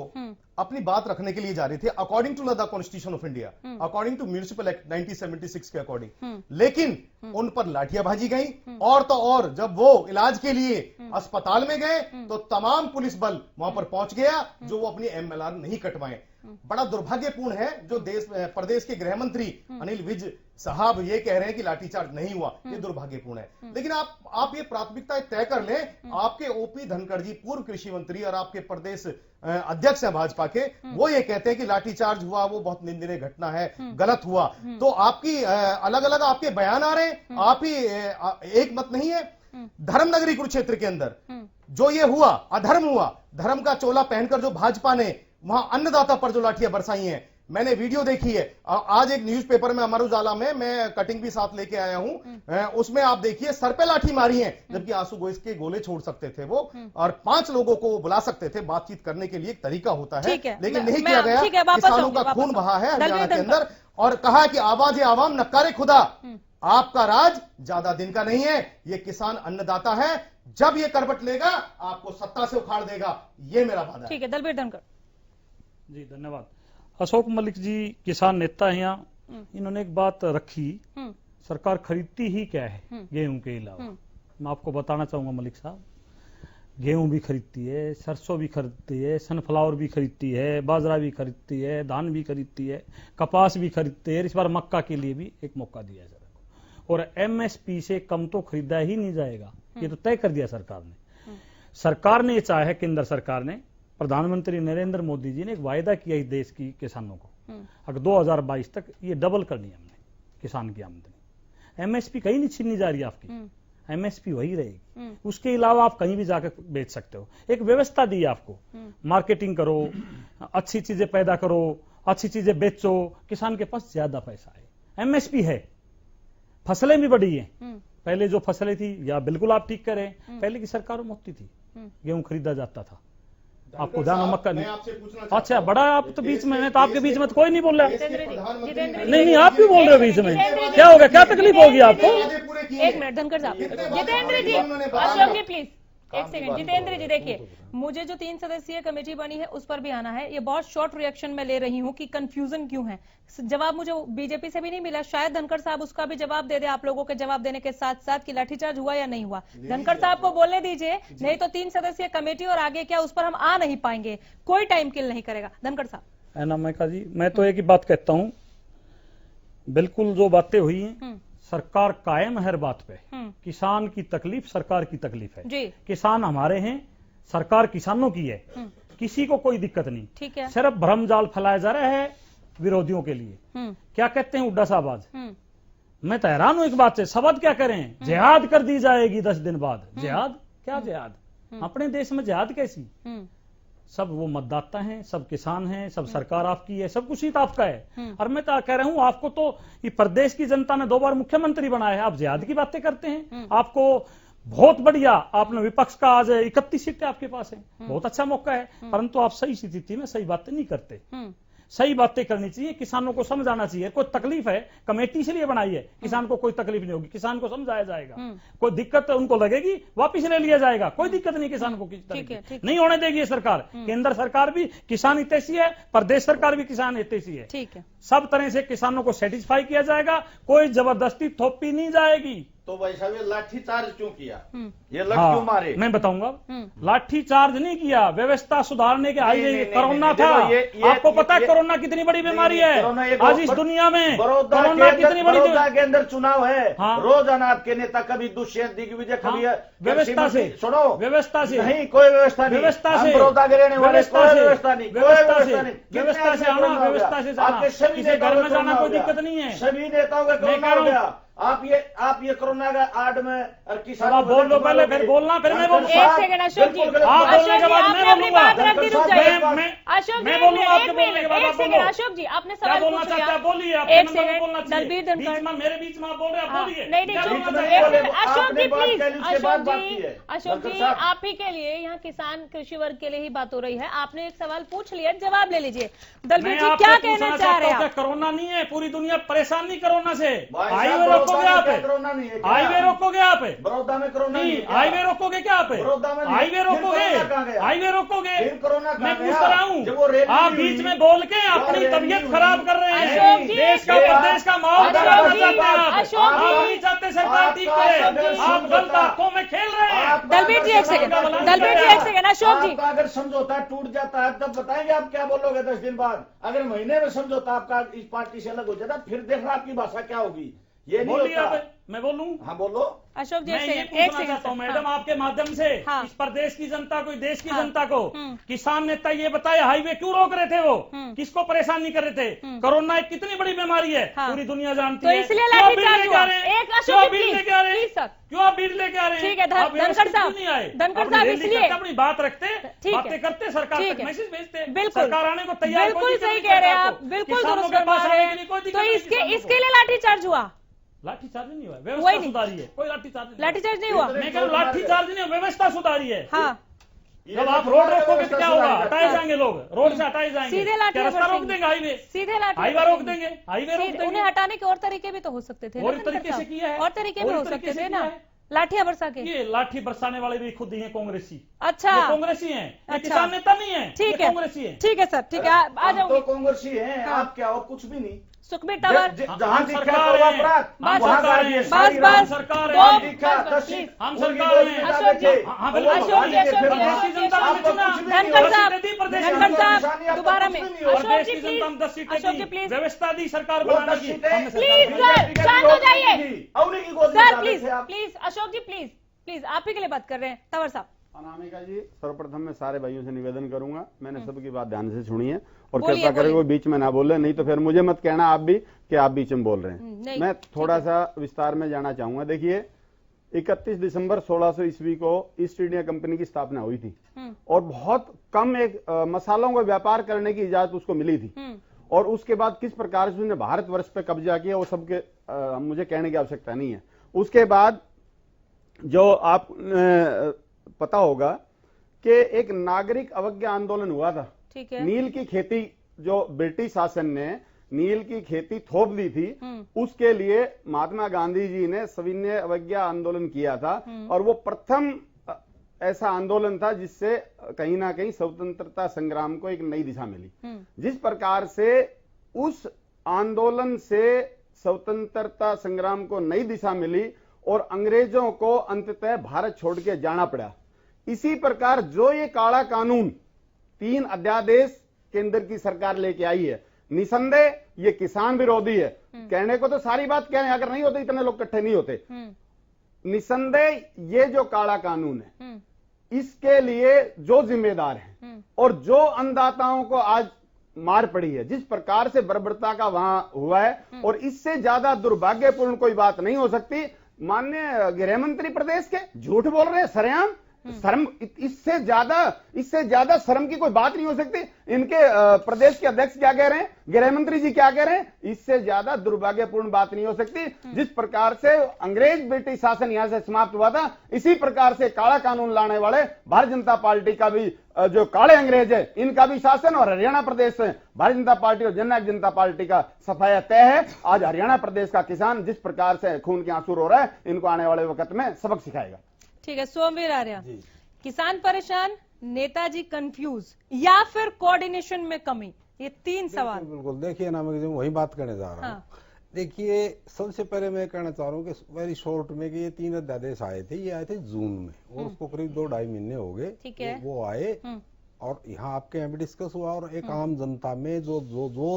अपनी बात रखने के लिए जा रहे थे according to the constitution of India, according to municipal act 1976 के अकॉर्डिंग। लेकिन उन पर लाठियां भाजी गई और तो और जब वो इलाज के लिए अस्पताल में गए तो तमाम पुलिस बल वहां पर पहुंच गया जो वो अपनी MLR नहीं कटवाए। बड़ा दुर्भाग्यपूर्ण है जो प्रदेश के गृह मंत्री अनिल विज साहब ये कह रहे हैं कि लाठीचार्ज नहीं हुआ, ये दुर्भाग्यपूर्ण है। लेकिन आप ये प्राथमिकताएं तय कर लें। आपके OP धनखड़ जी पूर्व कृषि मंत्री और आपके प्रदेश अध्यक्ष है भाजपा के, वो ये कहते हैं कि लाठीचार्ज हुआ, वो बहुत निंदनीय घटना है, गलत हुआ। तो आपकी अलग अलग आपके बयान आ रहे हैं, आप ही एक मत नहीं है। धर्मनगरी कुरुक्षेत्र के अंदर जो ये हुआ अधर्म हुआ, धर्म का चोला पहनकर जो भाजपा ने वहां अन्नदाता पर जो लाठियां बरसाई हैं, मैंने वीडियो देखी है। आज एक न्यूज़पेपर में अमर उजाला में मैं कटिंग भी साथ लेके आया हूं, उसमें आप देखिए सर पे लाठी मारी है, जबकि आंसू गोइस के गोले छोड़ सकते थे वो, और 5 लोगों को बुला सकते थे। बातचीत करने के लिए एक तरीका होता है, लेकिन नहीं किया गया। किसानों का खून बहा है हरियाणा के अंदर और कहा कि आवाज आवाम नक्कारे खुदा, आपका राज ज्यादा दिन का नहीं है, ये किसान अन्नदाता है, जब ये करवट लेगा आपको सत्ता से उखाड़ देगा, ये मेरा वादा है। ठीक है, दलबीर धनखड़ जी, धन्यवाद। अशोक मलिक जी किसान नेता हैं यहाँ, इन्होंने एक बात रखी, सरकार खरीदती ही क्या है गेहूं के अलावा। मैं आपको बताना चाहूंगा मलिक साहब, गेहूं भी खरीदती है, सरसों भी खरीदती है, सनफ्लावर भी खरीदती है, बाजरा भी खरीदती है, धान भी खरीदती है, कपास भी खरीदती है। इस बार मक्का के लिए भी एक मौका दिया जाएगा और MSP से कम तो खरीदा ही नहीं जाएगा, ये तो तय कर दिया सरकार ने। सरकार ने ये चाहा है, केंद्र सरकार ने, प्रधानमंत्री नरेंद्र मोदी जी ने एक वायदा किया इस देश की किसानों को, अगर 2022 तक ये डबल करनी है हमने किसान की आमदनी। MSP कहीं नहीं छीननी जा रही आपकी, MSP वही रहेगी, उसके अलावा आप कहीं भी जाकर बेच सकते हो। एक व्यवस्था दी है आपको, मार्केटिंग करो, अच्छी चीजें पैदा करो, अच्छी चीजें बेचो, किसान के पास ज्यादा पैसा है। MSP है, फसलें भी बढ़ी है। पहले जो फसलें थी, या बिल्कुल आप ठीक करें, पहले की सरकारों में होती थी, गेहूं खरीदा जाता था, आपको ध्यान मक्का नहीं। अच्छा, बड़ा आप तो बीच में, तो आपके बीच में तो कोई नहीं बोल रहा। नहीं, आप क्यों बोल रहे हो बीच में? क्या हो गया, क्या तकलीफ होगी आपको? एक मिनट धनखड़ साहब, जितेंद्र जी, अशोक जी प्लीज एक सेकंड। जितेंद्र जी देखिए, मुझे जो 3 सदस्यीय कमेटी बनी है उस पर भी आना है। ये बहुत शॉर्ट रिएक्शन में ले रही हूँ कि कंफ्यूजन क्यों है। जवाब मुझे बीजेपी से भी नहीं मिला, शायद धनखड़ साहब उसका भी जवाब दे दे आप लोगों के जवाब देने के साथ साथ कि लाठीचार्ज हुआ या नहीं हुआ। धनखड़ साहब को बोलने दीजिए, नहीं तो 3 सदस्यीय कमेटी और आगे क्या उस पर हम आ नहीं पाएंगे, कोई टाइम किल नहीं करेगा। धनखड़ साहब। है ना मैका जी, मैं तो एक ही बात कहता हूँ, बिल्कुल जो बातें हुई हैं सरकार कायम है हर बात पे। किसान की तकलीफ सरकार की तकलीफ है जी। किसान हमारे हैं, सरकार किसानों की है, किसी को कोई दिक्कत नहीं। ठीक है, सिर्फ भ्रम जाल फैलाया जा रहा है विरोधियों के लिए। क्या कहते हैं उड्डा साहब आज, मैं तो हैरान हूं एक बात से, शब्द क्या करें, जिहाद कर दी जाएगी 10 दिन बाद। जिहाद क्या जिहाद, अपने देश में जिहाद कैसी? सब वो मतदाता हैं, सब किसान हैं, सब सरकार आपकी है, सब कुछ ही तो आपका है। और मैं तो कह रहा हूं, आपको तो ये प्रदेश की जनता ने 2 बार मुख्यमंत्री बनाया है, आप जिहाद की बातें करते हैं। आपको बहुत बढ़िया, आपने विपक्ष का आज 31 सीटें आपके पास है, बहुत अच्छा मौका है, परंतु आप सही स्थिति में सही बातें नहीं करते। सही बातें करनी चाहिए, किसानों को समझाना चाहिए। कोई तकलीफ है, कमेटी इसलिए बनाई है, किसान को कोई तकलीफ नहीं होगी, किसान को समझाया जाएगा। कोई दिक्कत उनको लगेगी, वापिस ले लिया जाएगा, कोई दिक्कत नहीं किसान को किसी तरह की नहीं होने देगी ये सरकार। केंद्र सरकार भी किसान हितैषी है, प्रदेश सरकार भी किसान हितैषी है। ठीक है, सब तरह से किसानों को सेटिस्फाई किया जाएगा, कोई जबरदस्ती थोपी नहीं जाएगी। तो भाई साहब ये लाठी चार्ज क्यों किया, ये लग क्यों मारे? मैं बताऊंगा। लाठी चार्ज नहीं किया, व्यवस्था सुधारने के हाईवे कोरोना था। आपको पता है कोरोना कितनी बड़ी बीमारी है आज इस दुनिया में। कोरोना कितनी बड़ी के अंदर चुनाव है, रोजाना आपके नेता कभी दुष्यंत दिग्विजय, कभी व्यवस्था से, सुनो व्यवस्था से नहीं, कोई व्यवस्था नहीं, व्यवस्था से, बड़ौदा के रहने वाले, कोई व्यवस्था नहीं, व्यवस्था से आना, व्यवस्था से जाना, किसी घर में जाना कोई दिक्कत नहीं है। सभी नेताओं का कोरोना हो गया। आप ये कोरोना का आड़ में और किसानों बोल लो पहले, फिर बोलना, फिर मैं बोलूंगा। एक सेकंड अशोक जी, आप बोलने के बाद मैं बोलूंगा। अशोक जी, मैं बोलूंगा आपके बोलने के बाद। एक सेकंड अशोक जी, आपने सवाल बोलना पूछ चाहते लिया। हैं बोलिए, एक सेकंड दलबीर धनखड़, मेरे बीच में आप बोल रहे हैं, आप बोलिए। नहीं अशोक जी प्लीज, अशोक जी आप ही के लिए, यहाँ किसान कृषि वर्ग के लिए ही बात हो रही है। आपने एक सवाल पूछ लिया, जवाब ले लीजिए। दलबीर जी क्या कहना चाह रहे हैं? कोरोना नहीं है, पूरी दुनिया परेशान नहीं कोरोना से। हाईवे रोकोगे आप, हाईवे रोकोगे आप, बड़ौदा में कोरोना नहीं, हाईवे रोकोगे क्या आप? हाईवे रोकोगे, हाईवे रोकोगे, मैं पूछ रहा हूँ। आप बीच में बोल के अपनी तबीयत खराब कर रहे हैं, देश का प्रदेश का माहौल खराब कर जाता है। आप नहीं चाहते सरकार ठीक करे, आप गलत हाथों में खेल रहे हैं। दलबीर जी एक सेकंड, दलबीर जी एक सेकंड, अशोक जी अगर समझौता टूट जाता है तब बताएंगे आप क्या बोलोगे 10 दिन बाद। अगर महीने में समझौता आपका इस पार्टी से अलग हो जाता फिर देखना आपकी भाषा क्या होगी। ये नहीं होता। मैं बोलूं? हाँ बोलो अशोक जी। मैं ये पूछना चाहता हूँ मैडम आपके माध्यम से, इस प्रदेश की जनता को, देश की जनता को, किसान नेता ये बताए हाईवे क्यों रोक रहे थे? वो किसको परेशान नहीं कर रहे थे? कोरोना एक कितनी बड़ी बीमारी है, पूरी दुनिया जानती है। तो इसलिए लाठीचार्ज हुआ। एक अशोक बिल लेके आ रहे हैं, क्यों आप बिल लेके आ रहे हैं? ठीक है धनखड़ साहब, धनखड़ साहब इसलिए अपनी बात रखते, बातें करते, सरकार तक मैसेज भेजते, बिल्कुल सरकार आने को तैयार। बिल्कुल सही कह रहे हैं आप, बिल्कुल दुरुस्त करवा रहे हैं। तो इसके लिए लाठीचार्ज हुआ? लाठीचार्ज नहीं हुआ, व्यवस्था सुधारी है, कोई लाठीचार्ज नहीं हुआ। मैं कह रहा हूँ लाठीचार्ज नहीं हुआ, व्यवस्था सुधारी है। हाँ जब आप रोड रोकोगे तो क्या होगा? हटाए जाएंगे लोग, रोड से हटाए जाएंगे, सीधे लाठी रास्ता रोक देंगे, हाईवे सीधे लाठी हाईवे रोक देंगे, हाईवे रोक देंगे। उन्हें हटाने के और तरीके भी तो हो सकते थे, और तरीके से किया है, और तरीके भी हो सकते थे ना। लाठियां बरसा के, ये लाठी बरसाने वाले भी खुद ही हैं कांग्रेसी। अच्छा कांग्रेसी हैं, किसान नेता नहीं है, ठीक है कांग्रेसी है। ठीक है सर, ठीक है आ जाओ। तो कांग्रेसी हैं, आप क्या हो? कुछ भी नहीं। सुखबीर टावर जहां सरकार है, बस सरकार है, हम सरकार हैं। अशोक जी, धनखड़ साहब दोबारा में, अशोक जी प्लीज व्यवस्था दी सरकार बनाने की। प्लीज सर शांत हो जाइए sir, please Ashok ji please आप ही के लिए बात कर रहे हैं। तंवर साहब। अनामिका जी, सर्वप्रथम मैं सारे भाइयों से निवेदन करूंगा, मैंने सबकी बात ध्यान से सुनी है और कृपया करके कोई बीच में ना बोले, नहीं तो फिर मुझे मत कहना आप भी कि आप बीच में बोल रहे हैं। मैं थोड़ा सा विस्तार में जाना चाहूंगा। देखिए 31 दिसंबर 1600 ईस्वी को ईस्ट इंडिया कंपनी की स्थापना हुई थी और बहुत कम एक मसालों का व्यापार करने की इजाजत उसको मिली थी। और उसके बाद किस प्रकार से उसने भारतवर्ष पे कब्जा किया वो सबके मुझे कहने की आवश्यकता नहीं है। उसके बाद जो आप पता होगा कि एक नागरिक अवज्ञा आंदोलन हुआ था। ठीक है। नील की खेती जो ब्रिटिश शासन ने नील की खेती थोप दी थी, उसके लिए महात्मा गांधी जी ने सविनय अवज्ञा आंदोलन किया था और वो प्रथम ऐसा आंदोलन था जिससे कहीं ना कहीं स्वतंत्रता संग्राम को एक नई दिशा मिली। जिस प्रकार से उस आंदोलन से स्वतंत्रता संग्राम को नई दिशा मिली और अंग्रेजों को अंततः भारत छोड़ के जाना पड़ा, इसी प्रकार जो ये काला कानून 3 अध्यादेश केंद्र की सरकार लेके आई है, निसंदेह ये किसान विरोधी है। कहने को तो सारी बात कह रहे हैं, अगर नहीं होते इतने लोग इकट्ठे नहीं होते। निसंदेह ये जो काला कानून है, इसके लिए जो जिम्मेदार है और जो अन्नदाताओं को आज मार पड़ी है, जिस प्रकार से बर्बरता का वहां हुआ है, और इससे ज्यादा दुर्भाग्यपूर्ण कोई बात नहीं हो सकती। माननीय गृह मंत्री प्रदेश के झूठ बोल रहे हैं सरेआम, शर्म, इससे ज्यादा शर्म की कोई बात नहीं हो सकती। इनके प्रदेश के अध्यक्ष क्या कह रहे हैं, गृह मंत्री जी क्या कह रहे हैं, इससे ज्यादा दुर्भाग्यपूर्ण बात नहीं हो सकती। जिस प्रकार से अंग्रेज ब्रिटिश शासन यहां से समाप्त हुआ था, इसी प्रकार से काला कानून लाने वाले भारतीय जनता पार्टी का भी जो काले अंग्रेज है, इनका भी शासन और हरियाणा प्रदेश से भारतीय जनता पार्टी और जननायक जनता पार्टी का सफाया तय है। आज हरियाणा प्रदेश का किसान जिस प्रकार से खून के आंसू रो रहा है, इनको आने वाले वक्त में सबक सिखाएगा। ठीक है, सोमवीर आर्य, किसान परेशान, नेताजी कंफ्यूज या फिर कोऑर्डिनेशन में कमी, ये 3 सवाल। बिल्कुल देखिए ना, मैं वही बात करने जा रहा हूँ। देखिए, सबसे पहले मैं कहना चाह रहा हूँ कि वेरी शॉर्ट में कि ये 3 अध्यादेश आए थे, ये आए थे जून में और उसको करीब 2-2.5 महीने हो गए। ठीक है। वो आए और यहाँ आपके यहाँ भी डिस्कस हुआ और एक आम जनता में जो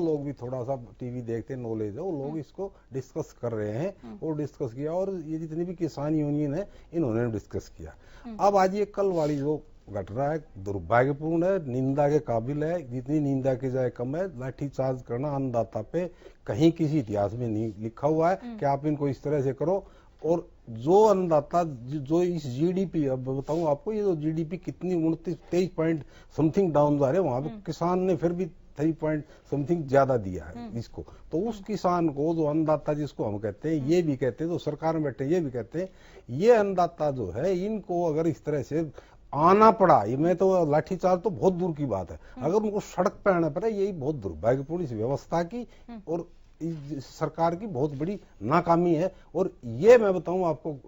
लोग भी थोड़ा सा टीवी देखते नॉलेज है वो लोग इसको डिस्कस कर रहे हैं और डिस्कस किया और ये जितनी भी किसान यूनियन है इन्होंने डिस्कस किया। अब आज ये कल वाली जो घटना है दुर्भाग्यपूर्ण है, निंदा के काबिल है, जितनी निंदा की जाए कम है। लाठीचार्ज करना अन्नदाता पे कहीं किसी इतिहास में नहीं लिखा हुआ है कि आप इनको इस तरह से करो। और जो अन्नदाता जो इस जीडीपी, अब बताऊं आपको, ये जो जीडीपी कितनी 23 पॉइंट समथिंग डाउन जा रहे हैं, वहां पे किसान ने फिर भी 3 पॉइंट समथिंग ज्यादा दिया है इसको। तो उस किसान को, जो अन्नदाता जिसको हम कहते हैं, ये भी कहते हैं, जो सरकार में बैठे ये भी कहते हैं, ये अन्नदाता जो है इनको अगर इस तरह से आना पड़ा, मैं तो लाठीचार्ज तो बहुत दूर की बात है, अगर उनको सड़क पर आना पड़ा, यही बहुत दुर्भाग्यपूर्ण इस व्यवस्था की और इस सरकार की बहुत बड़ी नाकामी है। और ये मैं बताऊं आपको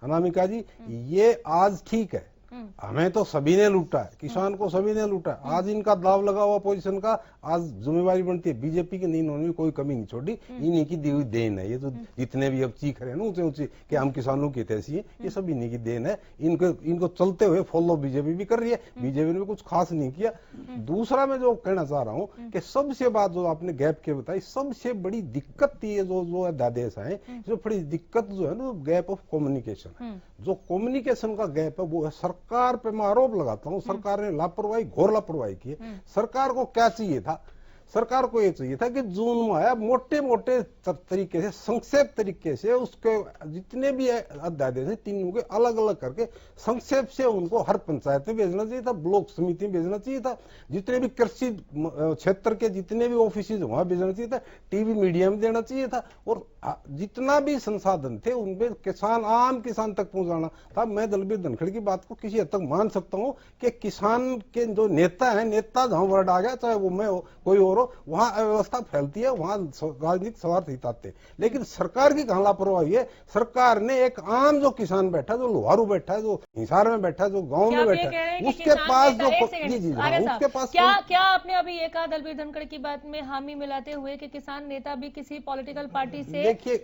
अनामिका जी, ये आज ठीक है, हमें तो सभी ने लूटा है, किसान को सभी ने लूटा है। आज इनका दाव लगा हुआ पोजीशन का, आज जिम्मेवारी बनती है बीजेपी की, नहीं, इन्होंने भी कोई कमी नहीं छोड़ी, इन्हीं की दी हुई देन है। ये तो जितने भी अब चीख रहे हैं ना ऊंचे ऊंचे कि हम किसानों की तैसी है, ये सब इन्हीं की देन है। इनको चलते हुए फॉलो बीजेपी भी कर रही है, बीजेपी ने भी कुछ खास नहीं किया। दूसरा मैं जो कहना चाह रहा हूँ कि सबसे बात जो आपने गैप के बताई, सबसे बड़ी दिक्कत ये जो अध्यादेश है, जो बड़ी दिक्कत जो है ना, गैप ऑफ कम्युनिकेशन, जो कम्युनिकेशन का गैप है वो है। सरकार पे मैं आरोप लगाता हूं, सरकार ने लापरवाही, घोर लापरवाही की है। सरकार को क्या चाहिए था? सरकार को ये चाहिए था कि जून में आया, मोटे मोटे तरीके से, संक्षेप तरीके से उसके जितने भी अध्यादेश है तीनों के अलग अलग करके संक्षेप से उनको हर पंचायत में भेजना चाहिए था, ब्लॉक समिति में भेजना चाहिए था, जितने भी कृषि क्षेत्र के जितने भी ऑफिस वहां भेजना चाहिए था, टीवी मीडिया में देना चाहिए था और जितना भी संसाधन थे उनमें किसान, आम किसान तक पहुंचाना था। मैं दलबीर धनखड़ की बात को किसी हद तक मान सकता हूं कि किसान के जो नेता है, नेता जहां वर्ड आ गया, चाहे वो मैं हो कोई और, वहां अव्यवस्था फैलती है, वहां राजनीतिक स्वार्थ हिताते हैं। लेकिन सरकार की कहां लापरवाही है? सरकार ने एक आम जो किसान बैठा, जो लोहारू बैठा है, जो हिसार में बैठा है, जो गांव में बैठा है, उसके पास जो उसके पास क्या आपने अभी ये कहा दलबीर धनखड़ की बात में हामी मिलाते हुए कि किसान नेता भी किसी पॉलिटिकल पार्टी से? देखिए,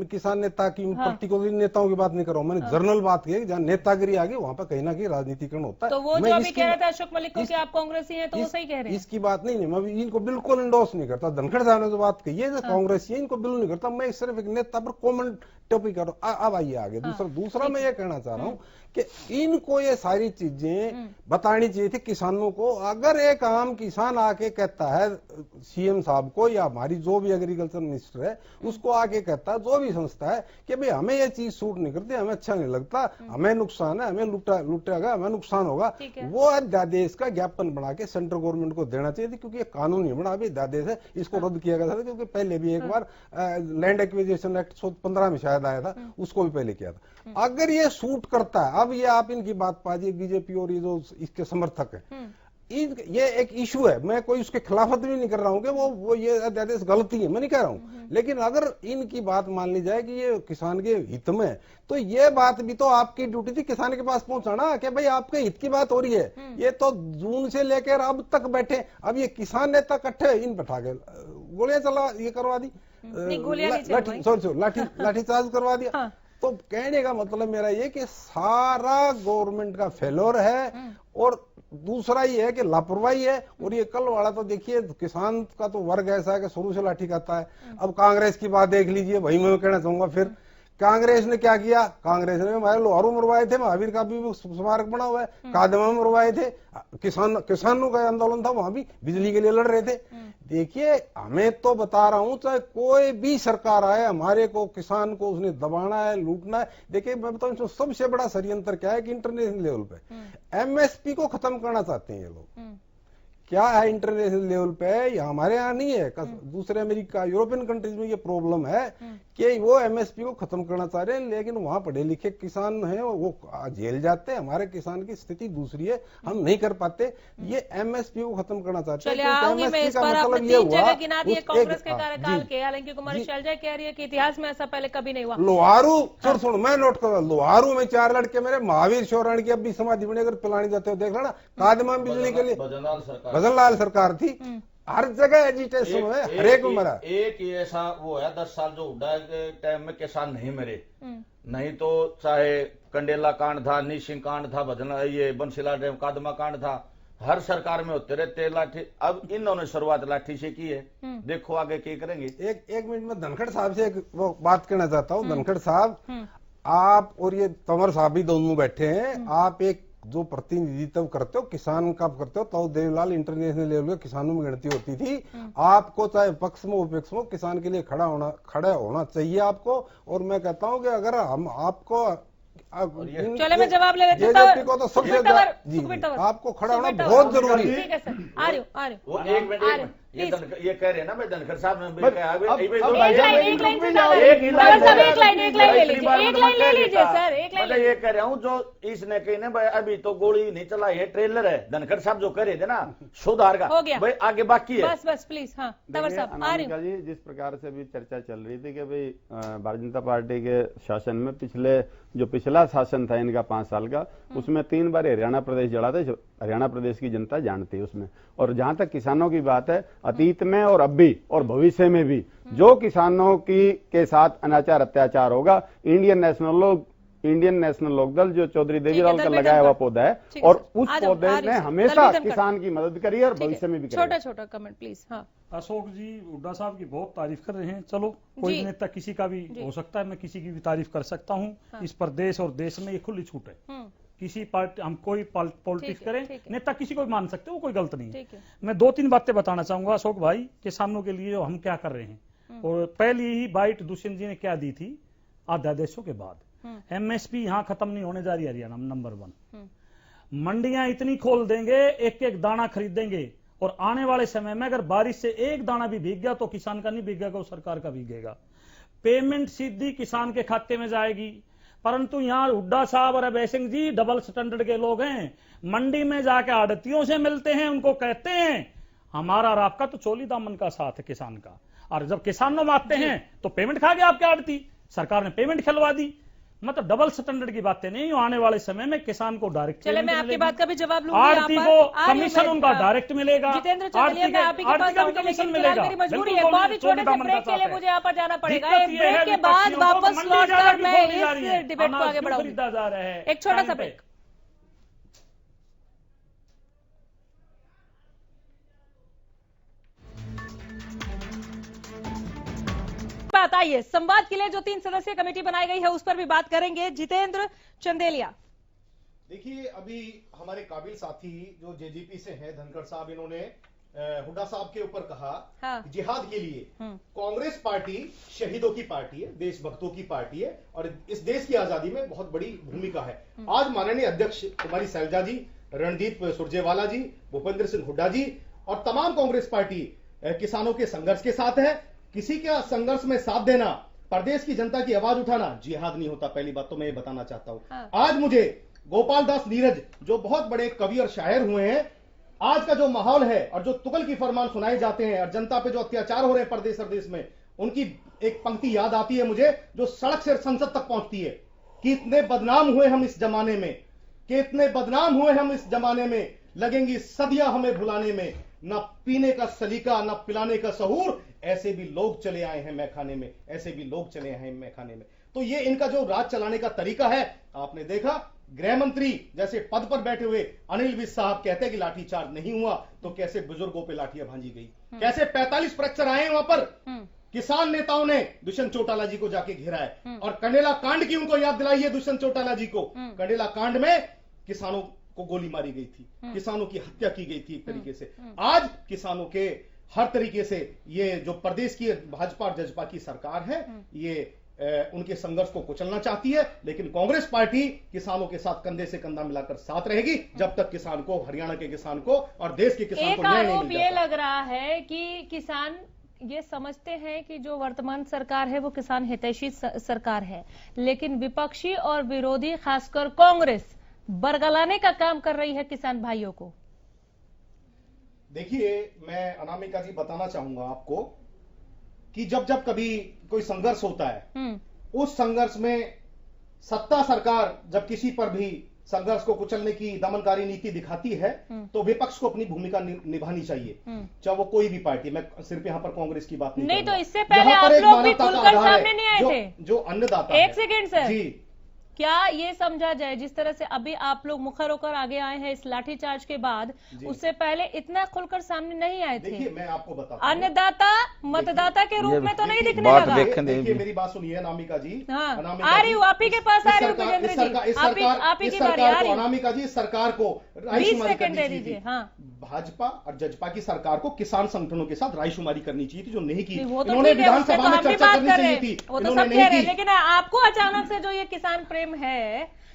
किसान नेता की पर्टिकुलर नेताओं की बात नहीं कर रहा हूं, मैंने जनरल बात की, जहां नेतागिरी आ गई वहां पर कहीं ना कहीं राजनीतिकरण होता है। तो वो जो अभी कह रहा था अशोक मलिक को कि आप कांग्रेसी हैं, तो वो सही कह रहे हैं। इसकी बात नहीं, मैं इनको बिल्कुल इंडोर्स नहीं करता। धनखड़ साहब ने जो बात कही है, जो कांग्रेसी है, इनको बिल्कुल नहीं करता। मैं सिर्फ एक नेता पर कॉमन टॉपिक कर रहा हूं। अब आइए आगे। दूसरा मैं ये कहना चाह रहा हूं कि इनको ये सारी चीजें बतानी चाहिए थी किसानों को। अगर एक आम किसान आके कहता है सीएम साहब को या हमारी जो भी एग्रीकल्चर मिनिस्टर है उसको आके कहता है, जो भी संस्था है, कि भाई हमें ये चीज सूट नहीं करती, हमें अच्छा नहीं लगता, हमें नुकसान है, हमें लुटेगा, हमें नुकसान होगा, वो अध्यादेश का ज्ञापन बना के सेंट्रल गवर्नमेंट को देना चाहिए थी। क्योंकि ये कानून नहीं बना, अभी अध्यादेश है, इसको रद्द किया गया था। क्योंकि पहले भी एक बार लैंड एक्विजिशन एक्ट 15 में शायद आया था, उसको भी पहले किया था। अगर ये सूट करता है, अब ये आप इनकी बात पाजिए, बीजेपी और ये जो इसके समर्थक है, ये एक इशू है। मैं कोई उसके खिलाफत भी नहीं कर रहा हूं कि वो ये अध्यादेश गलती है, मैं नहीं कह रहा हूं। लेकिन अगर इनकी बात मान ली जाए कि ये किसान के हित में है, तो ये बात भी तो आपकी ड्यूटी थी किसान के पास पहुंचाना कि भाई आपके हित की बात हो रही है। ये तो जून से लेकर अब तक बैठे, अब ये किसान नेता इकट्ठे इन बैठा के गोलियां चला, ये करवा दी, लाठीचार्ज करवा दिया। तो कहने का मतलब मेरा ये कि सारा गवर्नमेंट का फेलोर है और दूसरा ये है कि लापरवाही है। और ये कल वाला तो देखिए, किसान का तो वर्ग ऐसा है कि शुरू से लाठी खाता है। अब कांग्रेस की बात देख लीजिए, वही मैं कहना चाहूंगा। फिर कांग्रेस ने क्या किया? कांग्रेस ने हमारे लोहारू मरवाए थे, महावीर का भी स्मारक बना हुआ है, कादमा मरवाए थे, किसानों का आंदोलन था, वहां भी बिजली के लिए लड़ रहे थे। देखिए, हमें तो बता रहा हूं, चाहे कोई भी सरकार आए, हमारे को किसान को उसने दबाना है, लूटना है। देखिए, मैं बताऊं सबसे बड़ा षड्यंत्र क्या है कि इंटरनेशनल लेवल पे एमएसपी को खत्म करना चाहते हैं ये लोग। क्या है इंटरनेशनल लेवल पे, या हमारे यहाँ नहीं है, दूसरे अमेरिका, यूरोपियन कंट्रीज में ये प्रॉब्लम है कि वो एमएसपी को खत्म करना चाह रहे हैं। लेकिन वहां पढ़े लिखे किसान हैं, वो जेल जाते हैं। हमारे किसान की स्थिति दूसरी है, हम नहीं कर पाते। ये एमएसपी को खत्म करना चाहते हैं। एमएसपी का मतलब ये हुआ, कांग्रेस के कार्यकाल के, हालांकि कुमारी शैलजा कह रही है कि इतिहास में ऐसा पहले कभी नहीं हुआ। लोहारू, सुन मैं नोट कर, लोहारू में 4 लड़के मेरे, महावीर शौरण की अब भी समाधि बनी, अगर पिलानी जाते हो देख लेना। कादमा बिजली के लिए भजनलाल सरकार थी, हर जगह एजिटेशन हुए, हर एक में मरा। एक ही ऐसा वो है 10 साल जो हुड्डा के टाइम में किसान नहीं मरे, नहीं तो चाहे कंडेला कांड था, नीसिंग कांड था, भजना ये बंसीलाल डैम कादमा कांड था, हर सरकार में होते रहते लाठी। अब इन्होंने शुरुआत लाठी से की है, देखो आगे क्या करेंगे। एक मिनट में धनखड़ साहब से एक वो बात कहना चाहता हूँ। धनखड़ साहब, आप और ये तंवर साहब भी दोनों बैठे हैं, आप एक जो प्रतिनिधित्व करते हो किसान का करते हो, तो देवलाल इंटरनेशनल लेवल पे किसानों में गिनती होती थी। आपको चाहे पक्ष में विपक्ष में किसान के लिए खड़ा होना चाहिए आपको। और मैं कहता हूँ कि अगर हम आपको चले मैं जवाब ले लेती हूँ को तो सबसे आपको खड़ा होना बहुत जरूरी है। ठीक है सर, आ रही हूँ। एक मिनट, ये कह रहे हैं ना, मैं धनखड़ साहब ने ये कह रहा हूँ जो इसने कही ना भाई अभी तो गोली नहीं चला, ये ट्रेलर है। धनखड़ साहब जो कह रहे थे ना सुधार का, भाई आगे बाकी है। बस प्लीज। हाँ तंवर साहब आ रही हूँ। जी, जिस प्रकार से अभी चर्चा चल रही थी कि भाई भारतीय जनता पार्टी के शासन में पिछला शासन था इनका 5 साल का, उसमें 3 बार हरियाणा प्रदेश जड़ा था। हरियाणा प्रदेश की जनता जानती है उसमें। और जहां तक किसानों की बात है, अतीत में और अब भी और भविष्य में भी जो किसानों के साथ अनाचार अत्याचार होगा, इंडियन नेशनल लोकदल जो चौधरी देवीलाल का लगाया हुआ पौधा है, और उस पौधे ने हमेशा किसान की मदद करी है और भविष्य में भी करेगा। छोटा कमेंट प्लीज। हाँ अशोक जी हुड्डा साहब की बहुत तारीफ कर रहे हैं। चलो कोई नेता किसी का भी हो सकता है, मैं किसी की भी तारीफ कर सकता हूँ। इस प्रदेश और देश में ये खुली छूट है। किसी पार्टी हम कोई पॉलिटिक्स करें, नेता किसी को भी मान सकते हो, कोई गलत नहीं है। मैं 2-3 बातें बताना चाहूंगा अशोक भाई, किसानों के लिए हम क्या कर रहे हैं। और पहली ही बाइट दुष्यंत जी ने क्या दी थी अध्यादेशों के बाद। एमएसपी यहाँ खत्म नहीं होने जा रही हरियाणा में, नंबर 1। मंडियां इतनी खोल देंगे, एक दाना खरीदेंगे, और आने वाले समय में अगर बारिश से एक दाना भी भीग गया तो किसान का नहीं भीगेगा, वो सरकार का भीगेगा। पेमेंट सीधी किसान के खाते में जाएगी। परंतु यहाँ हुड्डा साहब और अभय सिंह जी डबल स्टैंडर्ड के लोग हैं। मंडी में जाके आड़तियों से मिलते हैं, उनको कहते हैं हमारा और आपका तो चोली दामन का साथ है किसान का, और जब किसानों में आते हैं तो पेमेंट खा गया आपके आड़ती, सरकार ने पेमेंट खिलवा दी। मतलब डबल स्टैंडर्ड की बातें नहीं, आने वाले समय में किसान को डायरेक्ट चले मैं आपकी बात का भी जवाब लूंगी। आरती को कमीशन उनका डायरेक्ट मिलेगा। जितेंद्र चंदेलिया, मैं आप ही के पास आऊंगी, लेकिन फिलहाल मेरी मजबूरी है, बहुत ही छोटे से ब्रेक के लिए मुझे यहाँ पर जाना पड़ेगा। एक ब्रेक के बाद वापस लौटकर मैं इस डिबेट को आगे बढ़ाऊंगी। एक छोटा सा ब्रेक। बात आइए, संवाद के लिए जो 3 सदस्यीय कमेटी बनाई गई है उस पर भी बात करेंगे। जितेंद्र चंदेलिया, देखिए अभी हमारे काबिल साथी जो जेजेपी से हैं धनखड़ साहब, इन्होंने हुड्डा साहब के ऊपर कहा कि जिहाद के लिए कांग्रेस पार्टी शहीदों की पार्टी है, देशभक्तों की पार्टी है, और इस देश की आजादी में बहुत बड़ी भूमिका है। आज माननीय अध्यक्ष कुमारी सैलजा जी, रणदीप सुरजेवाला जी, भूपेंद्र सिंह हुड्डा जी और तमाम कांग्रेस पार्टी किसानों के संघर्ष के साथ है। किसी के संघर्ष में साथ देना, प्रदेश की जनता की आवाज उठाना जिहाद नहीं होता। पहली बात तो मैं ये बताना चाहता हूं। आज मुझे गोपाल दास नीरज जो बहुत बड़े कवि और शायर हुए हैं, आज का जो माहौल है और जो तुगल की फरमान सुनाए जाते हैं और जनता पे जो अत्याचार हो रहे हैं प्रदेश प्रदेश में, उनकी एक पंक्ति याद आती है मुझे, जो सड़क से संसद तक पहुंचती है। कितने बदनाम हुए हम इस जमाने में, कितने बदनाम हुए हम इस जमाने में, लगेंगी सदियां हमें भुलाने में, न पीने का सलीका न पिलाने का सहूर, ऐसे भी लोग चले आए हैं मैखाने में, ऐसे भी लोग चले आए हैं मैखाने में। तो ये इनका जो राज चलाने का तरीका है, आपने देखा गृह मंत्री जैसे पद पर बैठे हुए अनिल विज साहब कहते हैं कि लाठीचार्ज नहीं हुआ, तो कैसे बुजुर्गों पे लाठियां भांजी गई, कैसे 45 फ्रैक्चर आए वहां पर। किसान नेताओं ने दुष्यंत चौटाला जी को जाके घेरा है और कंडेला कांड की उनको याद दिलाई है दुष्यंत चौटाला जी को। कंडेला कांड में किसानों को गोली मारी गई थी, किसानों की हत्या की गई थी एक तरीके से। आज किसानों के हर तरीके से ये जो प्रदेश की भाजपा और जजपा की सरकार है, ये उनके संघर्ष को कुचलना चाहती है, लेकिन कांग्रेस पार्टी किसानों के साथ कंधे से कंधा मिलाकर साथ रहेगी जब तक किसान को, हरियाणा के किसान को और देश के किसान को न्याय नहीं मिल जाता। ये लग रहा है कि किसान ये समझते हैं कि जो वर्तमान सरकार है वो किसान हितैषी सरकार है, लेकिन विपक्षी और विरोधी खासकर कांग्रेस बरगलाने का काम कर रही है किसान भाइयों को। देखिए मैं अनामिका जी बताना चाहूंगा आपको कि जब जब कभी कोई संघर्ष होता है, उस संघर्ष में सत्ता सरकार जब किसी पर भी संघर्ष को कुचलने की दमनकारी नीति दिखाती है तो विपक्ष को अपनी भूमिका निभानी चाहिए, चाहे वो कोई भी पार्टी। मैं सिर्फ यहाँ पर कांग्रेस की बात नहीं तो इससे पहले आप लोग भी खुलकर सामने नहीं आए थे। जो अन्नदाता, एक सेकेंड सर जी, क्या ये समझा जाए जिस तरह से अभी आप लोग मुखर होकर आगे आए हैं इस लाठीचार्ज के बाद, उससे पहले इतना खुलकर सामने नहीं आए थे? देखिए मैं आपको बताता हूं, अन्नदाता मतदाता के रूप में तो नहीं दिखने लगा। देखिए मेरी बात सुनिए अनामिका जी। हाँ, आ रही हूँ, आप ही के पास आ रही हूँ विजेंद्र जी, आप ही की बारी आ रही है। अनामिका जी, सरकार को 20 सेकंड दे दीजिए। हाँ, भाजपा और जजपा की सरकार को किसान संगठनों के साथ रायशुमारी करनी चाहिए थी, जो नहीं की। वो तो इन्होंने ठीक है, उससे तो विधानसभा में हम भी चर्चा बात करनी कर रहे चाहिए हैं, थी, वो तो इन्होंने सब नहीं कह रहे हैं, की। लेकिन आपको अचानक से जो ये किसान प्रेम है,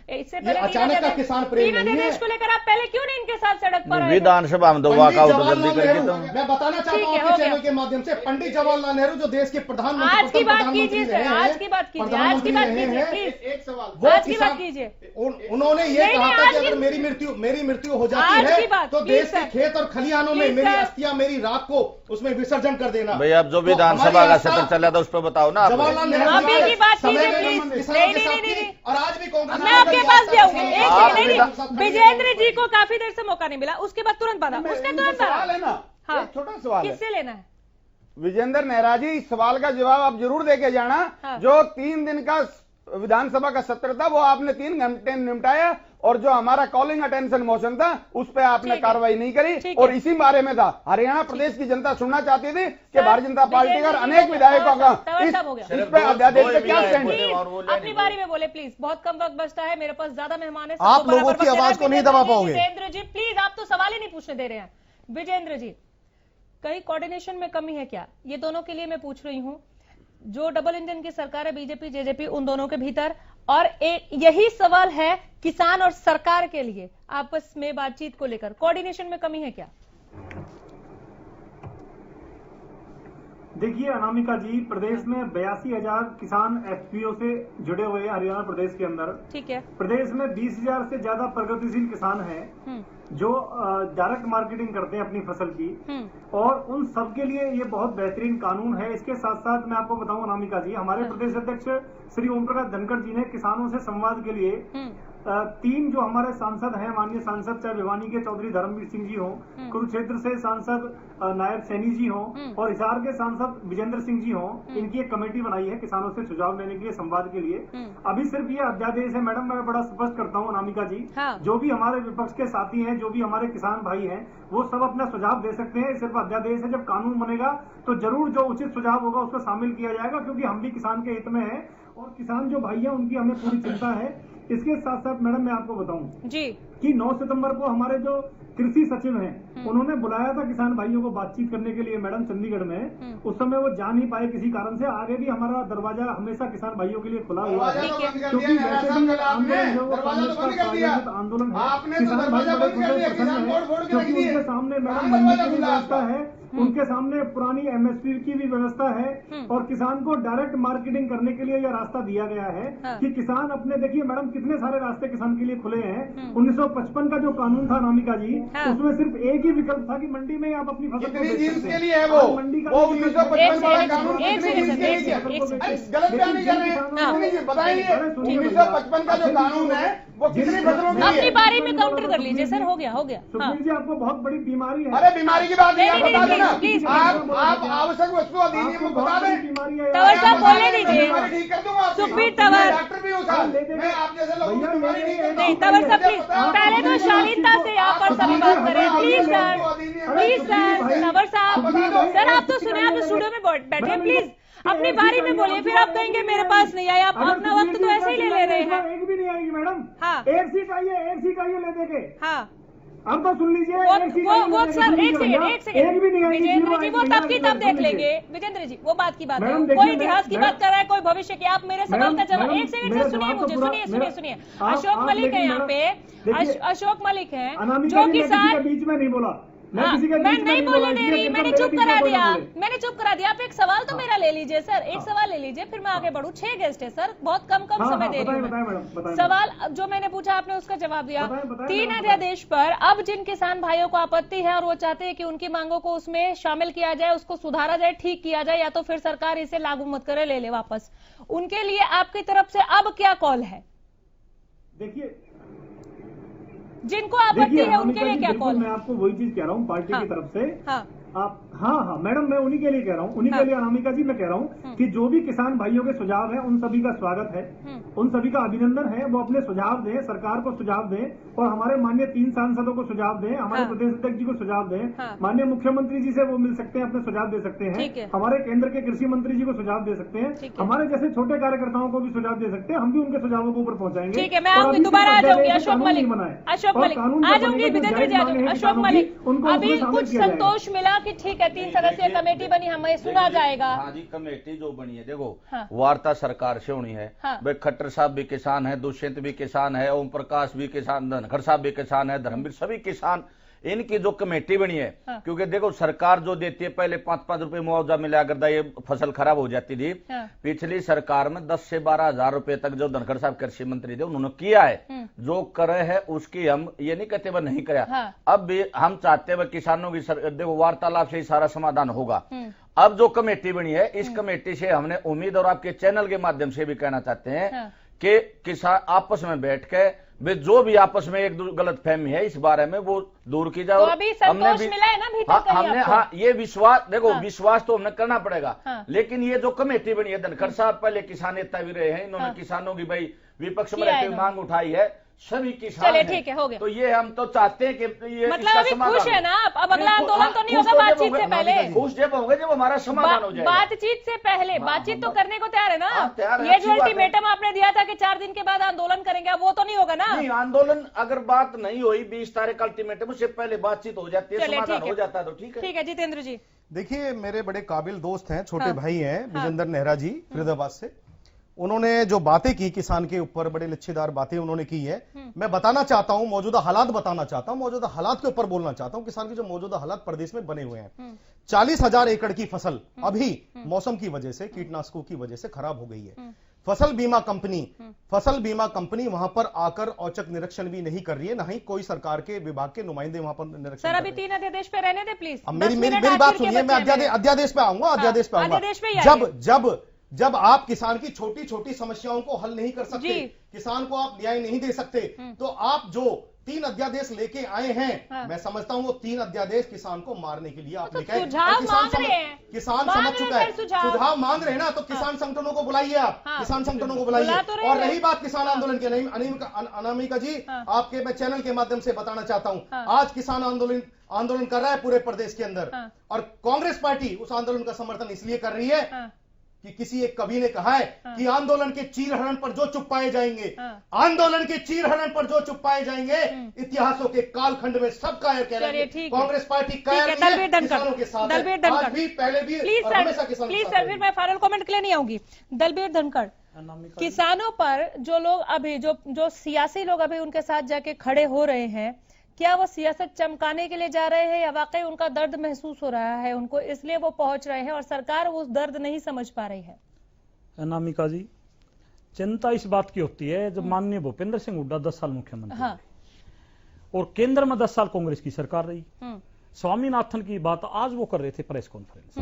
इससे पहले अचानक का किसान प्रेम नहीं है। देश को लेकर आप पहले क्यों नहीं इनके साथ सड़क पर आए? विधानसभा में तो वॉकआउट जल्दी करके तो मैं बताना चाहता हूँ आपके चैनल के माध्यम से, पंडित जवाहरलाल नेहरू जो देश के प्रधानमंत्री, आज की बात कीजिए सर, आज की बात कीजिए, आज की बात कीजिए प्लीज, एक सवाल, आज की बात कीजिए। उन्होंने ये कहा था कि अगर मेरी मृत्यु हो जाती है तो देश के खेत और खलिहानों में मेरी अस्थियां, मेरी राख को उसमें विसर्जन कर देना। भाई अब जो विधानसभा का सत्र चल रहा था उस पर बताओ ना। जवाहरलाल नेहरू की बात कीजिए प्लीज। नहीं, और आज भी कांग्रेस, मैं आपके पास भी आऊंगी। विजेंद्र जी को काफी देर से मौका नहीं मिला, उसके बाद तुरंत बाधा, उसने तुरंत सवाल है ना, हाँ, छोटा सवाल है, किससे लेना है? विजेंद्र नेहरा जी, इस सवाल का जवाब आप जरूर देके जाना। हाँ। जो 3 दिन का विधानसभा का सत्र था वो आपने 3 घंटे निपटाया, और जो हमारा कॉलिंग अटेंशन मोशन था उस पर आपने कार्रवाई नहीं करी, और इसी बारे में था। हरियाणा प्रदेश की जनता सुनना चाहती थी कि भारतीय जनता पार्टी का अनेक विधायकों का इस पे अध्यादेश पे क्या स्टैंड है। अपनी बारी में बोले प्लीज, बहुत कम वक्त बचता है, मेरे पास ज्यादा मेहमान है, आप लोगों की आवाज को नहीं दबा पाओगे। विजेंद्र जी प्लीज, आप तो सवाल ही नहीं पूछने दे रहे हैं। विजेंद्र जी, कहीं कोऑर्डिनेशन में कमी है क्या? ये दोनों के लिए मैं पूछ रही हूँ, जो डबल इंजन की सरकार है बीजेपी जेजेपी, उन दोनों के भीतर, और यही सवाल है किसान और सरकार के लिए आपस में बातचीत को लेकर, कोऑर्डिनेशन में कमी है क्या? देखिए अनामिका जी, प्रदेश में 82,000 किसान एफपीओ से जुड़े हुए हैं हरियाणा प्रदेश के अंदर। ठीक है। प्रदेश में 20,000 से ज्यादा प्रगतिशील किसान हैं जो डायरेक्ट मार्केटिंग करते हैं अपनी फसल की, और उन सबके लिए ये बहुत बेहतरीन कानून है। इसके साथ साथ मैं आपको बताऊं अनामिका जी, हमारे प्रदेश अध्यक्ष श्री ओम प्रकाश धनखड़ जी ने किसानों से संवाद के लिए 3 जो हमारे सांसद हैं, माननीय सांसद चाहे भिवानी के चौधरी धर्मवीर सिंह जी हों, कुरुक्षेत्र से सांसद नायब सैनी जी हों, और हिसार के सांसद विजेंद्र सिंह जी हों, इनकी एक कमेटी बनाई है किसानों से सुझाव लेने के लिए, संवाद के लिए। अभी सिर्फ ये अध्यादेश है मैडम, मैं बड़ा स्पष्ट करता हूँ अनामिका जी, जो भी हमारे विपक्ष के साथी हैं, जो भी हमारे किसान भाई हैं, वो सब अपना सुझाव दे सकते हैं। सिर्फ अध्यादेश है, जब कानून बनेगा तो जरूर जो उचित सुझाव होगा उसको शामिल किया जाएगा, क्योंकि हम भी किसान के हित में हैं और किसान जो भाई है उनकी हमें पूरी चिंता है। इसके साथ साथ मैडम मैं आपको बताऊं जी कि 9 सितंबर को हमारे जो कृषि सचिव हैं उन्होंने बुलाया था किसान भाइयों को बातचीत करने के लिए मैडम चंडीगढ़ में। उस समय वो जा नहीं पाए किसी कारण से। आगे भी हमारा दरवाजा हमेशा किसान भाइयों के लिए खुला हुआ है, क्योंकि वैसे भी आंदोलन जो आंदोलन है, किसान भाई बड़े खुले प्रसन्न है, क्योंकि उनके सामने मैडम मंडी की व्यवस्था है, उनके सामने पुरानी एमएसपी की भी व्यवस्था है, और किसान को डायरेक्ट मार्केटिंग करने के लिए यह रास्ता दिया गया है कि किसान अपने, देखिए मैडम कितने सारे रास्ते किसान के लिए खुले हैं। 1955 का जो कानून था नामिका जी, उसमें सिर्फ एक ही विकल्प था कि मंडी में आप अपनी फसल को बेच सकते हैं। के लिए है वो मंडी का 1955 वाला कानून गलत बयान नहीं कर रहे हैं, बताइए 1955 का जो कानून है वो कितनी फसलों के लिए? अपनी बारी में काउंटर कर लीजिए सर, हो गया हो गया। सुखबीर जी आपको बहुत बड़ी बीमारी है। अरे बीमारी की बात नहीं, आप बता देना, आप आवश्यक वस्तु अधिनियम में बता दें। तंवर साहब बोलने दीजिए, ठीक कर दूंगा, सुखबीर तंवर, डॉक्टर भी हूँ सर, मैं आप जैसे लोगों की बीमारी ठीक कर दूंगा। नहीं तंवर साहब प्लीज, पहले तो शालीनता से यहाँ पर सभी बात करें प्लीज सर, तंवर साहब सर, आप तो सुने, आप स्टूडियो में बैठे, प्लीज अपनी बारी में बोलिए, फिर आप कहेंगे मेरे पास नहीं आया। आप अपना वक्त तो ऐसे ही ले रहे हैं। एक भी नहीं आएगी मैडम। हाँ, एक सीट आइए ले देंगे। हाँ, अब तो सुन लीजिए, वो सर एक सेकंड विजेंद्र जी, वो तब की तब देख लेंगे। विजेंद्र जी वो बात की बात है, कोई इतिहास की बात कर रहा है, कोई भविष्य की। आप मेरे सवाल का जवाब एक सेकंड से सुनिए, मुझे सुनिए। अशोक मलिक है यहाँ पे, अशोक मलिक है जो किसान, बीच में नहीं बोला, मैं नहीं बोलने दे रही, मैंने चुप करा दिया। आप एक सवाल तो मेरा ले लीजिए सर, एक सवाल ले लीजिए, फिर मैं आगे बढ़ूं। 6 गेस्ट है सर, बहुत कम समय दे रही हूँ। सवाल जो मैंने पूछा आपने उसका जवाब दिया। 3 अध्यादेश पर अब जिन किसान भाइयों को आपत्ति है और वो चाहते हैं कि उनकी मांगों को उसमें शामिल किया जाए, उसको सुधारा जाए, ठीक किया जाए, या तो फिर सरकार इसे लागू मत करे, ले ले वापस, उनके लिए आपकी तरफ से अब क्या कॉल है? देखिए जिनको आपत्ति है उनके लिए क्या कॉल? मैं आपको वही चीज कह रहा हूँ पार्टी की तरफ से। आप हाँ मैडम, मैं उन्हीं के लिए कह रहा हूँ, उन्हीं के लिए अनामिका जी मैं कह रहा हूँ कि जो भी किसान भाइयों के सुझाव हैं उन सभी का स्वागत है, उन सभी का अभिनंदन है। वो अपने सुझाव दें, सरकार को सुझाव दें और हमारे माननीय 3 सांसदों को सुझाव दें, हमारे प्रदेश अध्यक्ष जी को सुझाव दें, माननीय मुख्यमंत्री जी से वो मिल सकते हैं, अपने सुझाव दे सकते हैं, हमारे केंद्र के कृषि मंत्री जी को सुझाव दे सकते हैं, हमारे जैसे छोटे कार्यकर्ताओं को भी सुझाव दे सकते हैं। हम भी उनके सुझावों को ऊपर पहुंचाएंगे। ठीक है, मैं आऊंगी, दोबारा आ जाऊंगी। अशोक मलिक आ जाऊंगी, विजेंद्र जी अशोक मलिक, अभी कुछ संतोष मिला कि ठीक है 3 सदस्यीय कमेटी बनी, हमें सुना जाएगा। हाँ जी, कमेटी जो बनी है देखो वार्ता सरकार से होनी है। भाई खट्टर साहब भी किसान है, दुष्यंत भी किसान है, ओम प्रकाश भी किसान, धनखड़ साहब भी किसान है, धर्मवीर सभी किसान। इनकी जो कमेटी बनी है, क्योंकि देखो सरकार जो देती है, पहले 5-5 रुपए मुआवजा मिला करता, ये फसल खराब हो जाती थी। पिछली सरकार में 10 से 12 हजार रुपए तक जो धनखड़ साहब कृषि मंत्री थे उन्होंने किया है। जो करे है उसकी हम ये नहीं कहते वह नहीं कराया। अब भी हम चाहते हैं किसानों की देखो वार्तालाप से ही सारा समाधान होगा। अब जो कमेटी बनी है, इस कमेटी से हमने उम्मीद और आपके चैनल के माध्यम से भी कहना चाहते हैं कि किसान आपस में बैठ के वे जो भी आपस में एक गलत फहमी है इस बारे में वो दूर की जाए। तो अभी संतोष मिला है ना भीतर हमने ये विश्वास देखो विश्वास तो हमने करना पड़ेगा। लेकिन ये जो कमेटी बनी है, धनखड़ साहब पहले किसान नेता भी रहे हैं, इन्होंने किसानों की भाई विपक्ष में रहते हुए मांग उठाई है, सभी किसान। चले ठीक है, हो गया। तो ये हम तो चाहते हैं कि ये मतलब अभी खुश है ना आप? अब अगला आंदोलन तो नहीं होगा बातचीत से पहले? खुश जब होंगे जब हमारा समाधान हो जाएगा। बातचीत से पहले बातचीत तो करने को तैयार है ना? ये जो अल्टीमेटम आपने दिया था कि 4 दिन के बाद आंदोलन करेंगे, अब वो तो नहीं होगा ना? नहीं, आंदोलन अगर बात नहीं हुई 20 तारीख का अल्टीमेटम, उससे पहले बातचीत हो जाती है, समाधान हो जाता है तो ठीक है। ठीक है जितेंद्र जी। देखिए मेरे बड़े काबिल दोस्त हैं, छोटे भाई हैं विजेंद्र नेहरा जी फरीदाबाद से। उन्होंने जो बातें की किसान के ऊपर, बड़े लच्छेदार बातें उन्होंने की है। मैं बताना चाहता हूं, मौजूदा हालात बताना चाहता हूं, मौजूदा हालात के ऊपर बोलना चाहता हूं। किसान के जो मौजूदा हालात प्रदेश में बने हुए हैं, 40,000 एकड़ की फसल अभी मौसम की वजह से, कीटनाशकों की वजह से खराब हो गई है। फसल बीमा कंपनी वहां पर आकर औचक निरीक्षण भी नहीं कर रही है, ना ही कोई सरकार के विभाग के नुमाइंदे वहां पर निरीक्षण। सर अभी 3 अध्यादेश पे रहने दे प्लीज। मेरी बात सुनिए, मैं अध्यादेश पे आऊंगा। जब आप किसान की छोटी छोटी समस्याओं को हल नहीं कर सकते, किसान को आप न्याय नहीं दे सकते, तो आप जो 3 अध्यादेश लेके आए हैं, मैं समझता हूं वो 3 अध्यादेश किसान को मारने के लिए आप लेके आए। किसान समझ चुका है, सुझाव मांग रहे हैं ना, तो किसान संगठनों को बुलाइए, आप किसान संगठनों को बुलाइए। और रही बात किसान आंदोलन की, अनामिका जी आपके मैं चैनल के माध्यम से बताना चाहता हूं, आज किसान आंदोलन कर रहा है पूरे प्रदेश के अंदर, और कांग्रेस पार्टी उस आंदोलन का समर्थन इसलिए कर रही है कि किसी एक कवि ने कहा है कि आंदोलन के चीरहरण पर जो चुप पाए जाएंगे, आंदोलन के चीरहरण पर जो चुप पाए जाएंगे, इतिहासों के कालखंड में सब कायर कह रहे हैं। कांग्रेस पार्टी कायर नहीं है, किसानों के साथ है, आज भी पहले भी और हमेशा किसानों के साथ। प्लीज सर, मैं फाइनल कमेंट के लिए नहीं आऊंगी। दलबीर धनखड़, किसानों पर जो लोग अभी जो सियासी लोग अभी उनके साथ जाके खड़े हो रहे हैं, क्या वो सियासत चमकाने के लिए जा रहे हैं या वाकई उनका दर्द महसूस हो रहा है उनको, इसलिए वो पहुंच रहे हैं और सरकार उस दर्द नहीं समझ पा रही है? अनामिका जी, चिंता इस बात की होती है जब माननीय भूपेंद्र सिंह हुड्डा 10 साल मुख्यमंत्री रहे और केंद्र में 10 साल कांग्रेस की सरकार रही। स्वामीनाथन की बात आज वो कर रहे थे प्रेस कॉन्फ्रेंस।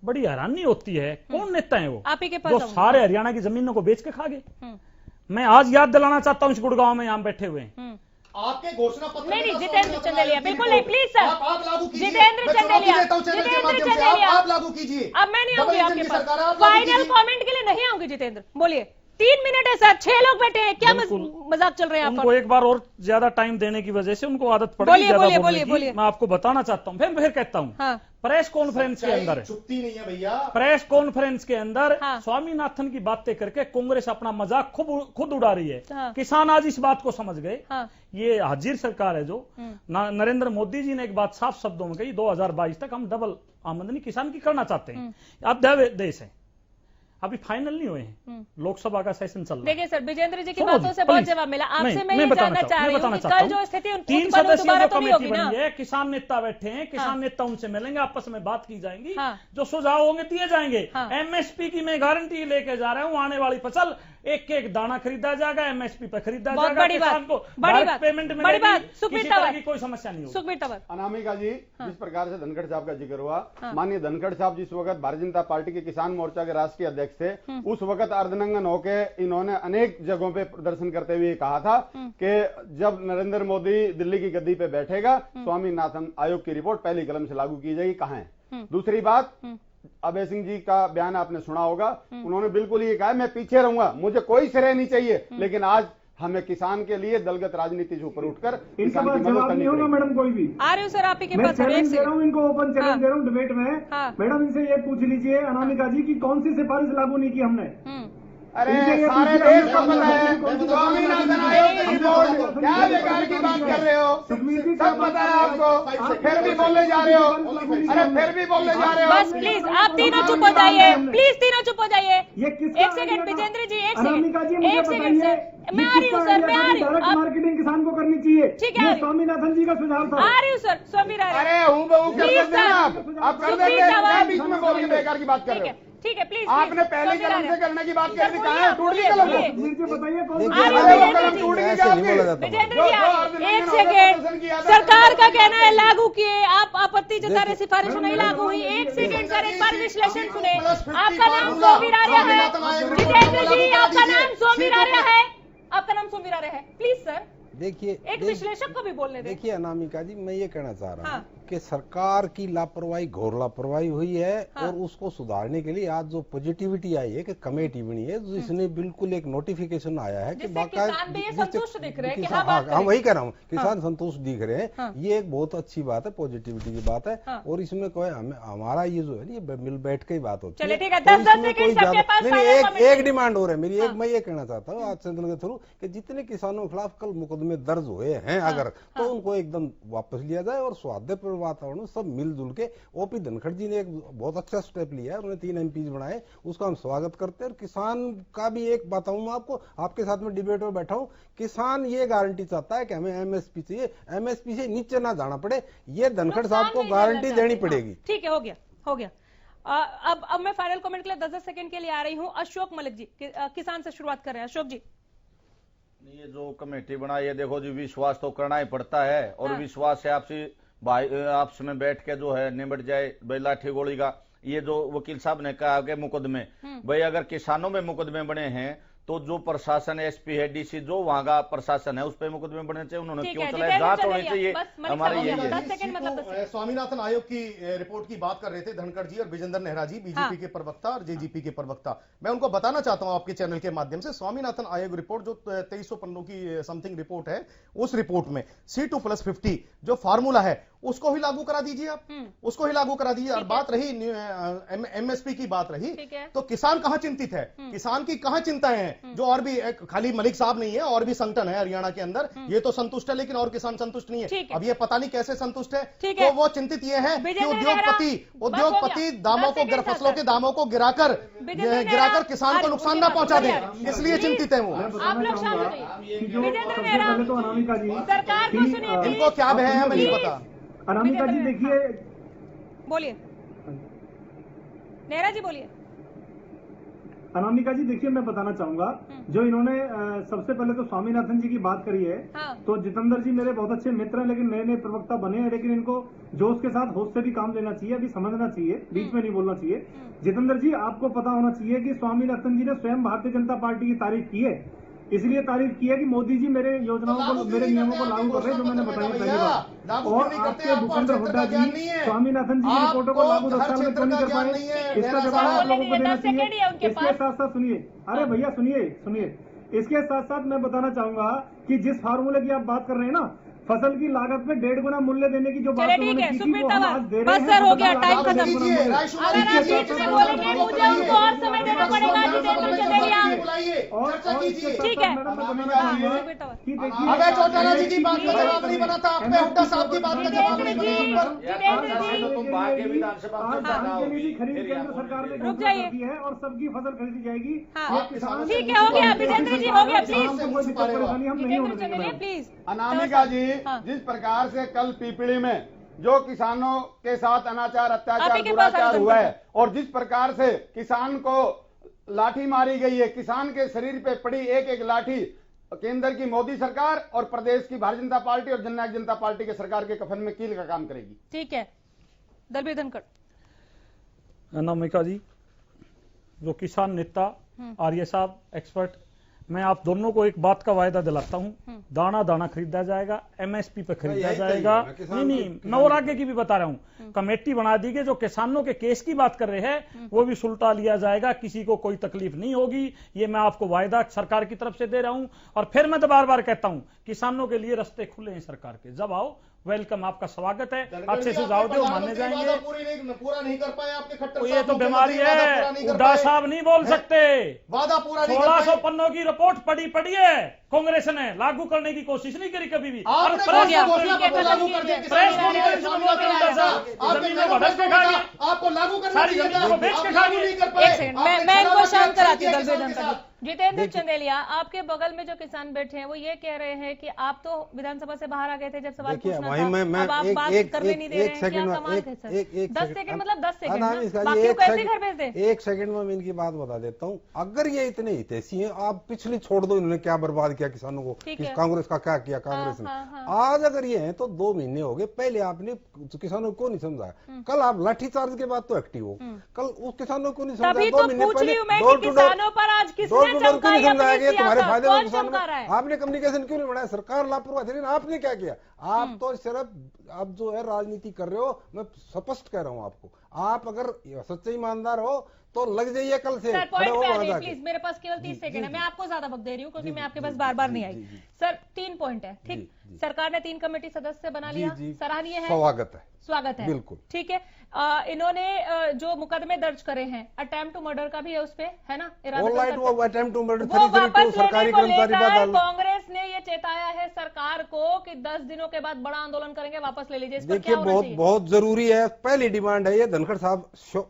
बड़ी हैरानी होती है, कौन नेता है वो आप ही के पास जो सारे हरियाणा की जमीनों को बेच के खा गए। मैं आज याद दिलाना चाहता हूं इस गुड़गांव में यहां बैठे हुए हैं, आपके घोषणा पत्र नहीं जितेंद्र चंदेलिया, बिल्कुल नहीं, प्लीज सर, आप लागू कीजिए। जितेंद्र चंदेलिया आप लागू कीजिए। अब मैं नहीं आऊंगी आपके पास, फाइनल कमेंट के लिए नहीं आऊंगी। जितेंद्र बोलिए, 3 मिनट है सर, 6 लोग बैठे हैं, क्या मजाक चल रहे हैं? उनको एक बार और ज्यादा टाइम देने की वजह से उनको आदत पड़ गई ज्यादा बोलने की। मैं आपको बताना चाहता हूं, फिर कहता हूं, प्रेस कॉन्फ्रेंस के अंदर छुट्टी नहीं है भैया, प्रेस कॉन्फ्रेंस के अंदर स्वामीनाथन की बातें करके कांग्रेस अपना मजाक खुद उड़ा रही है। किसान आज इस बात को समझ गए, ये हाजिर सरकार है जो नरेंद्र मोदी जी ने एक बात साफ शब्दों में कही, 2022 तक हम डबल आमदनी किसान की करना चाहते हैं। अध्यादेश है, अभी फाइनल नहीं हुए हैं, लोकसभा का सेशन चल रहा है। देखिए सर, विजेंद्र जी की बातों से बहुत जवाब मिला। आपसे मैं ये जानना चाह रही हूं कि कल जो स्थिति 3 सदस्यों की कमेटी बनी है, किसान नेता बैठे हैं, किसान नेता उनसे मिलेंगे, आपस में बात की जाएंगी, जो सुझाव होंगे दिए जाएंगे। MSP की मैं गारंटी लेके जा रहा हूं, आने वाली फसल एक एक दाना खरीदा जाएगा, एमएसपी पे खरीदा बहुत जाएगा, बड़ी किसान बात, को बड़ी डायरेक्ट बात, पेमेंट बड़ी मिलेगी, बात। सुखबीर किसी तरह तंवर, की कोई समस्या नहीं होगी। सुखबीर तंवर, अनामिका जी, जिस प्रकार से धनखड़ साहब का जिक्र हुआ, माननीय धनखड़ साहब जिस वक्त भारतीय जनता पार्टी के किसान मोर्चा के राष्ट्रीय अध्यक्ष थे, उस वक्त अर्धनंगन होकर इन्होंने अनेक जगहों पे प्रदर्शन करते हुए कहा था कि जब नरेंद्र मोदी दिल्ली की गद्दी पे बैठेगा, स्वामीनाथन आयोग की रिपोर्ट पहली कलम से लागू की जाएगी। कहां है? दूसरी बात, अभय सिंह जी का बयान आपने सुना होगा, उन्होंने बिल्कुल ये कहा मैं पीछे रहूंगा, मुझे कोई श्रेय नहीं चाहिए, लेकिन आज हमें किसान के लिए दलगत राजनीति से ऊपर उठकर इनके पास जवाब नहीं होगा मैडम कोई भी। आ रहे हो सर आप ही के मैं पास, चैलेंज दे रहा हूँ इनको, ओपन चैलेंज दे रहा हूँ डिबेट में। मैडम इनसे ये पूछ लीजिए अनामिका जी की कौन सी सिफारिश लागू नहीं की हमने। अरे सारे देश को पता है स्वामीनाथन आयोग की रिपोर्ट, क्या बेकार की बात कर रहे हो, सब पता है आपको, फिर भी बोलने जा रहे हो, अरे फिर भी बोलने जा रहे हो। बस प्लीज आप तीनों चुप हो जाइए, प्लीज तीनों चुप हो जाइए। एक सेकंड विजेंद्र जी, एक सेकंड सर, मैं आ रही हूँ सर, मैं आ रही हूँ। मार्केटिंग किसान को करनी चाहिए, ठीक है, स्वामीनाथन जी का सुझाव था। आ रही हूँ सर, स्वामी अरे हूँ बहू कर देते हैं आप कर देते हैं, बीच में बोल के बेकार की बात कर रहे हो। ठीक है प्लीज, आपने पहले कलम से करने की बात करी थी, कहाँ है? टूट गई कलम, टूट गई एक सेकेंड, सरकार का कहना है लागू किए, आप आपत्ति जता रहे सिफारिश नहीं लागू हुई। एक सेकेंड सर, एक बार विश्लेषण सुने। आपका नाम सोमवीर आर्य है जितेंद्र जी, आपका नाम सोमवीर आर्य है, आपका नाम सोमवीर आर्य है, प्लीज सर देखिए एक विश्लेषक को भी बोलने दें। देखिए अनामिका जी, मैं ये कहना चाह रहा हूँ कि सरकार की लापरवाही, घोर लापरवाही हुई है और उसको सुधारने के लिए आज जो पॉजिटिविटी आई है कि कमेटी बनी है, जिसने बिल्कुल एक नोटिफिकेशन आया है कि संतुष्ट दिख रहे हैं। हाँ वही कह रहा हूँ, किसान संतुष्ट दिख रहे हैं, ये एक बहुत अच्छी बात है, पॉजिटिविटी की बात है। और इसमें कोई हमारा ये जो है ये मिल बैठ के ही बात होती है। एक डिमांड हो रहा है मेरी, एक मैं ये कहना चाहता हूँ आज चैनल के थ्रू कि जितने किसानों के खिलाफ कल मुकदमे दर्ज हुए हैं अगर, तो उनको एकदम वापस लिया जाए और सौहार्दपूर्ण वातावरण सब मिलजुल के। ओपी धनखड़ जी ने एक बहुत अच्छा स्टेप लिया है, उन्होंने 3 MP बनाए, उसका हम स्वागत करते हैं। और किसान का भी एक बताऊं आपको, आपके साथ में डिबेट में बैठा हूं, किसान ये गारंटी चाहता है कि हमें एमएसपी चाहिए, एमएसपी से नीचे ना जाना पड़े, ये धनखड़ साहब को गारंटी देनी पड़ेगी। ठीक है, हो गया। अब मैं फाइनल कमेंट के लिए 10 सेकंड के लिए आ रही हूँ। अशोक मलिक जी, किसान से शुरुआत कर रहे हैं। अशोक जी, ये जो कमेटी बनाई है, देखो जी विश्वास तो करना ही पड़ता है, और विश्वास से आपसी भाई आपस में बैठ के जो है निबट जाए भाई लाठी गोली का। ये जो वकील साहब ने कहा कि मुकदमे, भाई अगर किसानों में मुकदमे बने हैं तो जो प्रशासन एसपी है, डीसी जो वहां का प्रशासन है उस पर मुकदमे बनने चाहिए। उन्होंने क्यों चलाए, जांच होनी चाहिए। हमारे ये स्वामीनाथन आयोग की रिपोर्ट की बात कर रहे थे धनखड़ जी और विजेंद्र नेहरा जी, बीजेपी के प्रवक्ता और जेजीपी के प्रवक्ता। मैं उनको बताना चाहता हूं आपके चैनल के माध्यम से, स्वामीनाथन आयोग रिपोर्ट जो 2300 पन्नों की समथिंग रिपोर्ट है, उस रिपोर्ट में C2+50 जो फार्मूला है उसको ही लागू करा दीजिए, आप उसको ही लागू करा दीजिए। और बात रही एमएसपी की बात रही, तो किसान कहां चिंतित है, किसान की कहां चिंताएं हैं? जो और भी खाली मलिक साहब नहीं है, और भी संगठन है हरियाणा के अंदर, ये तो संतुष्ट है, लेकिन और किसान संतुष्ट नहीं है। अब ये पता नहीं कैसे संतुष्ट है, तो वो चिंतित ये है कि उद्योगपति दामों को, फसलों के दामों को गिराकर किसान को नुकसान ना पहुंचा दे, इसलिए चिंतित है वो। इनको क्या भय है हमें नहीं पता। अनामिका जी देखिए, बोलिए नेहरा जी, बोलिए। अनामिका जी देखिए, मैं बताना चाहूंगा, जो इन्होंने सबसे पहले तो स्वामीनाथन जी की बात करी है, तो जितेंद्र जी मेरे बहुत अच्छे मित्र हैं, लेकिन नए नए प्रवक्ता बने हैं, लेकिन इनको जोश के साथ होश से भी काम लेना चाहिए, अभी समझना चाहिए, बीच में नहीं बोलना चाहिए। जितेंद्र जी, आपको पता होना चाहिए कि स्वामीनाथन जी ने स्वयं भारतीय जनता पार्टी की तारीफ की है, इसलिए तारीफ की है कि मोदी जी मेरे योजनाओं को, मेरे नियमों को लागू कर रहे हैं, जो मैंने बताया पहली बार। और आपके भूपेंद्र हुड्डा जी स्वामीनाथन जी की रिपोर्टों को लागू 10 साल में क्यों नहीं कर पाए, इसका जवाब आप लोगों को देना चाहिए। इसके साथ साथ सुनिए, अरे भैया सुनिए, इसके साथ साथ मैं बताना चाहूंगा कि जिस फार्मूले की आप बात कर रहे हैं ना, फसल की लागत में 1.5 गुना मूल्य देने की जो बात उन्होंने की थी, वो हम आज दे रहे हैं। बस सर, हो गया, टाइम खत्म। अगर आप बीच में बोलेंगे मुझे उनको और समय देना पड़ेगा। जितेंद्र चंदेलिया, ठीक है। अबे चौटाला जी की बात का जवाब नहीं बना था, अबे हुड्डा साहब की बात का जवाब नहीं बना। खरीद केंद्र सरकार ने रुक जाइए है और सबकी फसल खरीदी जाएगी। ठीक है, हो गया विजेंद्र जी, हो गया, प्लीज। अनामिका जी, जिस प्रकार से कल पीपली में जो किसानों के साथ अनाचार, अत्याचार, दुराचार हुआ है, और जिस प्रकार से किसान को लाठी मारी गई है, किसान के शरीर पे पड़ी एक एक लाठी केंद्र की मोदी सरकार और प्रदेश की भारतीय जनता पार्टी और जननायक जनता पार्टी के सरकार के कफन में कील का काम करेगी। ठीक है, दलबीर धनखड़। अनामिका जी, जो किसान नेता आर्य साहब एक्सपर्ट, मैं आप दोनों को एक बात का वायदा दिलाता हूं, दाना दाना खरीदा जाएगा, एमएसपी पे खरीदा जाएगा। नहीं, मैं और आगे की भी बता रहा हूं, कमेटी बना दी गई, जो किसानों के केस की बात कर रहे हैं वो भी सुलटा लिया जाएगा, किसी को कोई तकलीफ नहीं होगी। ये मैं आपको वायदा सरकार की तरफ से दे रहा हूं। और फिर मैं तो बार बार कहता हूं, किसानों के लिए रास्ते खुले हैं सरकार के, जब आओ वेलकम, आपका स्वागत है, अच्छे से जाओ, जो माने जाएंगे। पूरा नहीं कर पाए आपके खट्टर, ये तो बीमारी है, हुड्डा साहब नहीं बोल सकते। वादा पूरा 1600 पन्नों की रिपोर्ट पड़ी है, कांग्रेस ने लागू करने की कोशिश नहीं करी कभी भी। आपको लागू करना सारी जमीन को बेच के खा गए। एक सेकंड, मैं इनको शांत कराती हूँ। दलबीर धनखड़, जितेंद्र चंदेलिया, आपके बगल में जो किसान बैठे हैं वो ये कह रहे हैं कि आप तो विधानसभा से बाहर आ गए थे जब सवाल पूछना था, अब आप बात करने नहीं दे रहे हैं, क्या कमाल है सर? 10 सेकंड मतलब 10 सेकंड, बाकी कैसे घर भेज दे? एक सेकंड में मैं इनकी बात बता देता हूँ। अगर ये इतने हितैषी हैं, आप पिछली छोड़ दो, इन्होंने क्या बर्बाद किया किसानों को, कांग्रेस का क्या किया कांग्रेस ने। आज अगर ये है तो 2 महीने हो गए, पहले आपने किसानों को नहीं समझाया, कल आप लाठीचार्ज के बाद तो एक्टिव हो, कल उस किसानों को नहीं समझाया। 2 महीने पहले किसानों पर आज किसने समझाया गया, तुम्हारे फायदे में किसान में आपने कम्युनिकेशन क्यों नहीं बढ़ाया? सरकार लापरवाह थी, आपने क्या किया? आप तो सिर्फ आप जो है राजनीति कर रहे हो। मैं स्पष्ट कह रहा हूं आपको, आप अगर सच्चे ईमानदार हो तो लग जाइए कल से। सर पॉइंट पे आ जाइए प्लीज, मेरे पास केवल 30 सेकंड है, मैं आपको ज्यादा वक्त दे रही हूँ क्योंकि मैं आपके पास बार बार नहीं आई। सर 3 पॉइंट है, ठीक, सरकार ने 3 कमेटी सदस्य बना लिया, सराहनीय है, स्वागत है, बिल्कुल ठीक है। इन्होंने जो मुकदमे दर्ज करे हैं, अटेम्प्ट टू मर्डर का भी है उस पे, है ना, अटेम्प्ट टू मर्डर, वो वापस लेने को लेकर कांग्रेस ने ये चेताया है सरकार को कि 10 दिनों के बाद बड़ा आंदोलन करेंगे, वापस ले लीजिए। देखिए बहुत जरूरी है, पहली डिमांड है ये, धनखड़ साहब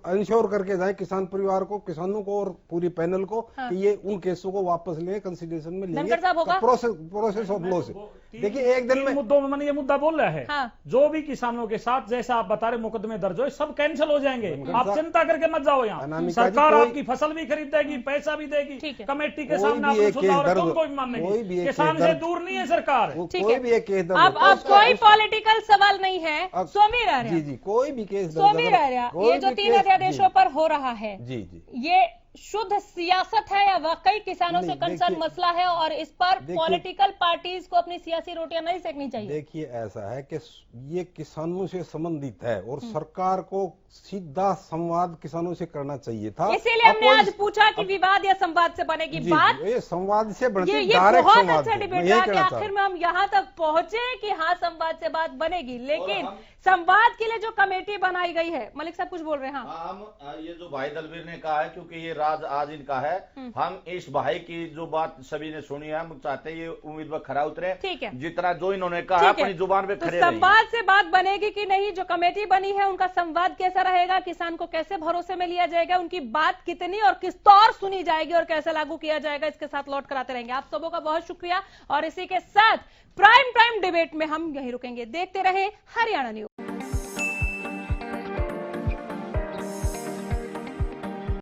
इंश्योर करके जाए किसान परिवार को, किसानों को और पूरी पैनल को कि ये उन केसों को वापस ले, कंसिडरेशन में लेंगे प्रोसेस ऑफ लॉ से। देखिए एक दिन में मुद्दों में मैंने ये मुद्दा बोल रहा है, जो भी किसानों के साथ जैसा आप बता रहे मुकदमे दर्ज हो, सब कैंसिल हो जाएंगे, आप चिंता करके मत जाओ। यहाँ सरकार आपकी फसल भी खरीद देगी, पैसा भी देगी, कमेटी के सामने आपको भी मानेगी, किसान से दूर नहीं है सरकार। अब कोई पॉलिटिकल सवाल नहीं है, सोमीर आर्या जी कोई भी केस, सोमीर आर्या, ये जो 3 अध्यादेशों पर हो रहा है, ये शुद्ध सियासत है या वाकई किसानों से कंसर्न मसला है और इस पर पॉलिटिकल पार्टीज को अपनी सियासी रोटियां नहीं सेकनी चाहिए? देखिए ऐसा है कि ये किसानों से संबंधित है और सरकार को सीधा संवाद किसानों से करना चाहिए था, इसीलिए हमने आज पूछा कि विवाद या संवाद से बनेगी बात। ये संवाद से बनती है, ये बहुत अच्छा डिबेट रहा कि आखिर में हम यहाँ तक पहुंचे कि हाँ संवाद से बात बनेगी, लेकिन संवाद के लिए जो कमेटी बनाई गई है, मलिक साहब कुछ बोल रहे हैं? हाँ, हम ये जो भाई दलबीर ने कहा है, क्योंकि ये राज आज इनका है, हम इस भाई की जो बात सभी ने सुनी है, हम चाहते हैं ये उम्मीद पर खरा उतरे, ठीक है, जितना जो इन्होंने कहा अपनी जुबान पे खड़े रहिए। संवाद से बात बनेगी कि नहीं, जो कमेटी बनी है उनका संवाद कैसा रहेगा, किसान को कैसे भरोसे में लिया जाएगा, उनकी बात कितनी और किस तौर सुनी जाएगी और कैसे लागू किया जाएगा, इसके साथ लौट कराते रहेंगे। आप सबों का बहुत शुक्रिया और इसी के साथ प्राइम डिबेट में हम यहीं रुकेंगे। देखते रहे हरियाणा न्यूज।